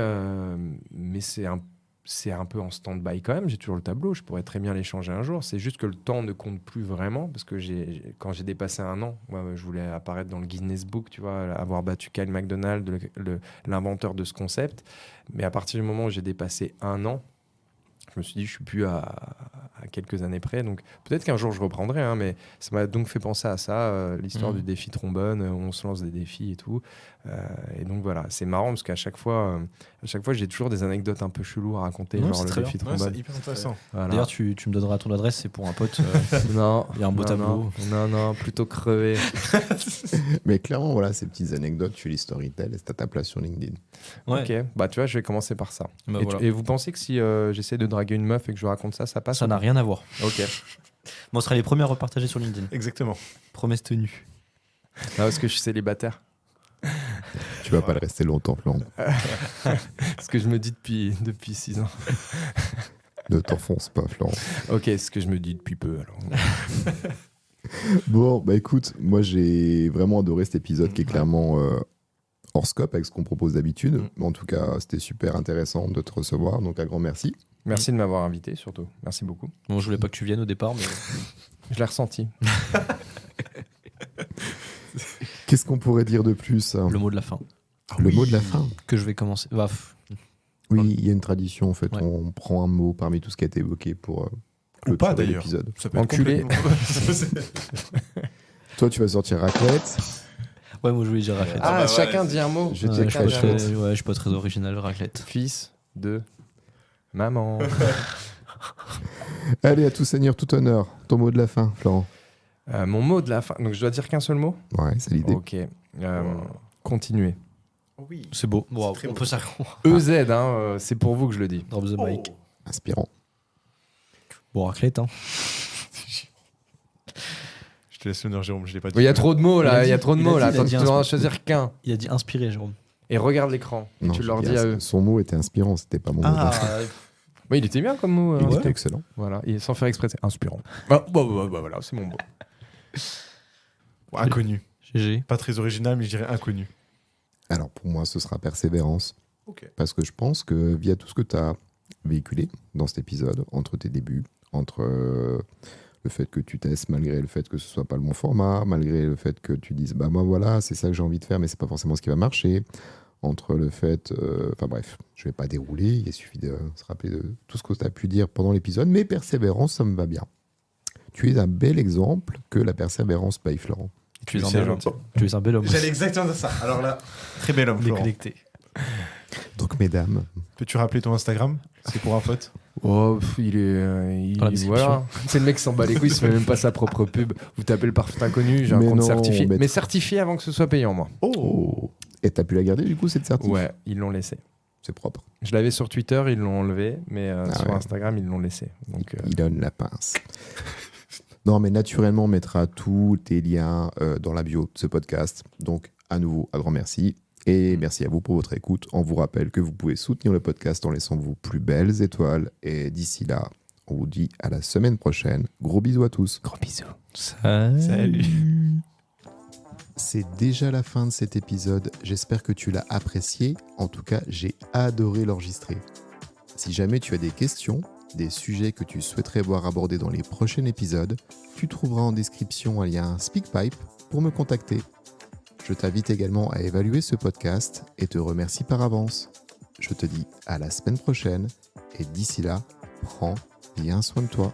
c'est un peu en stand-by quand même. J'ai toujours le tableau. Je pourrais très bien l'échanger un jour. C'est juste que le temps ne compte plus vraiment parce que quand j'ai dépassé 1 an, moi, je voulais apparaître dans le Guinness Book, tu vois, avoir battu Kyle MacDonald, l'inventeur de ce concept. Mais à partir du moment où j'ai dépassé 1 an, je me suis dit, je suis plus à quelques années près. Donc, peut-être qu'un jour, je reprendrai. Mais ça m'a donc fait penser à ça, l'histoire du défi trombone, où on se lance des défis et tout. Et donc, voilà. C'est marrant parce qu'à chaque fois, j'ai toujours des anecdotes un peu cheloues à raconter, genre le défi trombone. C'est hyper intéressant. Voilà. D'ailleurs, tu me donneras ton adresse, c'est pour un pote. Non. Il y a un beau tableau. Non, plutôt crevé. Mais clairement, voilà, ces petites anecdotes, tu les storytell et c'est à ta place sur LinkedIn. Ouais. Ok, tu vois, je vais commencer par ça. Voilà. Et vous pensez que si j'essaie de draguer une meuf et que je raconte ça passe? Ça n'a rien à voir. Ok. Moi, on sera les premiers à repartager sur LinkedIn. Exactement. Promesse tenue. Parce que je suis célibataire. Tu vas pas le rester longtemps, Florent. Ce que je me dis depuis 6 ans. Ne t'enfonce pas, Florent. Ok, ce que je me dis depuis peu, alors. Bon, écoute, moi j'ai vraiment adoré cet épisode qui est clairement hors scope avec ce qu'on propose d'habitude. En tout cas, c'était super intéressant de te recevoir, donc un grand merci. Merci de m'avoir invité, surtout. Merci beaucoup. Bon, je voulais pas que tu viennes au départ, mais Je l'ai ressenti. Qu'est-ce qu'on pourrait dire de plus? le mot de la fin. Le mot de la fin. Que je vais commencer. Oui, il y a une tradition, en fait. Ouais. On prend un mot parmi tout ce qui a été évoqué pour Ou pas, clôturer d'ailleurs. l'épisode. Ça peut être Enculé. complètement- Toi, tu vas sortir raclette. Ouais, moi je voulais dire raclette. Ah, chacun dit un mot. Je Ouais, dis je suis pas raclette. je suis pas très original, raclette. Fils de maman. Allez, à tout seigneur, tout honneur. Ton mot de la fin, Florent. Mon mot de la fin. Donc je dois dire qu'un seul mot? Ouais, c'est l'idée. Ok. Continuer. Oui. C'est beau. Bon, très on beau. peut ça. EZ, c'est pour vous que je le dis. Drop the mic. Inspirant. Bon, raclette, hein. Je te laisse l'honneur, Jérôme, je l'ai pas dit. Il y a trop de mots là, Il il y a a trop de dit- mots il a là. dit- Attends, il tu a dit dois un- en choisir qu'un. Il a dit inspiré, Jérôme. Et regarde l'écran. Non, Tu j'ai leur dit dis à eux. Son mot était inspirant, c'était pas mon mot de la fin. Oui, il était bien comme mot. Il hein. était excellent. Voilà, et sans faire exprès, c'est inspirant. Voilà, c'est mon mot. Inconnu. GG. Pas très original, mais je dirais inconnu. Alors pour moi, ce sera persévérance. Ok. Parce que je pense que via tout ce que tu as véhiculé dans cet épisode, entre tes débuts, entre le fait que tu testes malgré le fait que ce soit pas le bon format, malgré le fait que tu dises bah moi voilà, c'est ça que j'ai envie de faire, mais c'est pas forcément ce qui va marcher, entre le fait, enfin bref, je vais pas dérouler, il suffit de se rappeler de tout ce que tu as pu dire pendant l'épisode, mais persévérance, ça me va bien. Tu es un bel exemple que la persévérance paye, Florent. Tu es C'est un bel homme. gentil. Tu es un bel homme. J'allais exactement dire ça. Alors là, très bel homme, Florent. Déconnecté. Donc mesdames, Peux-tu rappeler ton Instagram? C'est pour un pote. Oh, il est. Dans la description. Voilà. C'est le mec qui s'en bat les couilles, il se fait même pas sa propre pub. Vous tapez le parfait inconnu, j'ai un Mais compte non, certifié. mais- Mais certifié avant que ce soit payant, moi. oh. Et t'as pu la garder du coup cette certif? Ouais, ils l'ont laissé. C'est propre. Je l'avais sur Twitter, ils l'ont enlevé, mais sur ouais. Instagram, ils l'ont laissé. Donc, Il donne la pince. Non, mais naturellement, on mettra tous tes liens dans la bio de ce podcast. Donc, à nouveau, un grand merci. Et merci à vous pour votre écoute. On vous rappelle que vous pouvez soutenir le podcast en laissant vos plus belles étoiles. Et d'ici là, on vous dit à la semaine prochaine. Gros bisous à tous. gros bisous. Salut. C'est déjà la fin de cet épisode. J'espère que tu l'as apprécié. En tout cas, j'ai adoré l'enregistrer. Si jamais tu as des questions, des sujets que tu souhaiterais voir abordés dans les prochains épisodes, tu trouveras en description un lien SpeakPipe pour me contacter. Je t'invite également à évaluer ce podcast et te remercie par avance. Je te dis à la semaine prochaine et d'ici là, prends bien soin de toi.